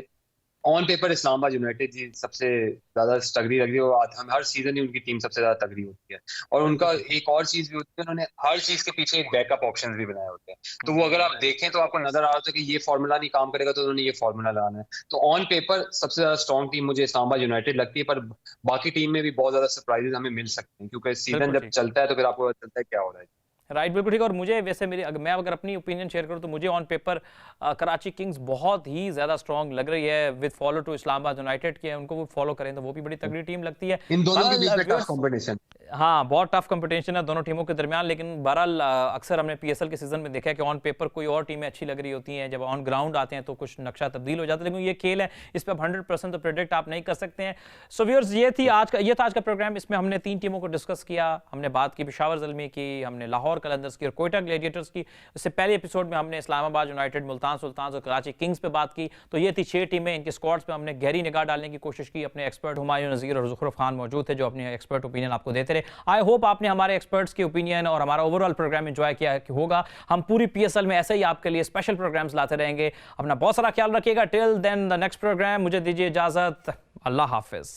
ऑन पेपर इस्लामाबाद यूनाइटेड जी सबसे ज्यादा तगड़ी लग रही है। और हम हर सीजन ही उनकी टीम सबसे ज्यादा तगड़ी होती है, और बिल्कुल उनका ठीक। एक और चीज भी होती है, उन्होंने हर चीज के पीछे एक बैकअप ऑप्शंस भी बनाए होते हैं। तो वो अगर आप देखें तो आपको नजर आ रहा होता है कि ये फॉर्मूला नहीं काम करेगा तो उन्होंने ये फॉर्मूला लगाना है। तो ऑन पेपर सबसे ज्यादा स्ट्रॉन्ग टीम मुझे इस्लामाबाद यूनाइटेड लगती है, पर बाकी टीम में भी बहुत ज्यादा सरप्राइजेस हमें मिल सकते हैं, क्योंकि सीजन बिल्कुल जब ठीक। चलता है तो फिर आपको पता चलता है क्या हो रहा है। राइट, बिल्कुल ठीक। और मुझे वैसे मैं अगर अपनी ओपिनियन शेयर करूं तो मुझे ऑन पेपर कराची किंग्स बहुत ही ज़्यादा स्ट्रॉन्ग लग रही है, with follow to Islamabad United की है। उनको वो फॉलो करें तो वो भी बड़ी तगड़ी टीम लगती है। इन दोनों के बीच में टफ बहरहाल कॉम्बिनेशन। हाँ, बहुत टफ कंपटीशन है दोनों टीमों के दरमियान, लेकिन बहरहाल अक्सर हमने पीएसएल के सीजन में देखा है कि ऑन पेपर कोई और टीमें अच्छी लग रही होती हैं, जब ऑन ग्राउंड आते हैं तो कुछ नक्शा तब्दील हो जाता है। लेकिन ये खेल है, इस पर 100% तो प्रेडिक्ट आप नहीं कर सकते हैं। सो व्यूअर्स, ये था आज का प्रोग्राम। इसमें हमने 3 टीमों को डिस्कस किया। हमने बात की पेशावर ज़ल्मी की, हमने लाहौर कलंदर्स की और क्वेटा ग्लैडिएटर्स की। इससे पहले एपिसोड में हमने इस्लामाबाद यूनाइटेड, मुल्तान सुल्तान्स और कराची किंग्स पे बात की। तो ये थी 6 टीमें, इनके स्क्वाड्स पे हमने गहरी निगाह डालने की कोशिश की। अपने एक्सपर्ट हुमायूं नज़ीर और ज़ुखरुफ खान मौजूद थे जो अपने एक्सपर्ट ओपिनियन आपको देते रहे। आई होप आपने हमारे एक्सपर्ट्स के ओपिनियन और हमारा ओवरऑल प्रोग्राम एंजॉय किया होगा। हम पूरी पीएसएल में ऐसे ही आपके लिए स्पेशल प्रोग्राम्स लाते रहेंगे। अपना बहुत सारा ख्याल रखिएगा। Till then the next program, मुझे दीजिए इजाजत। अल्लाह हाफिज।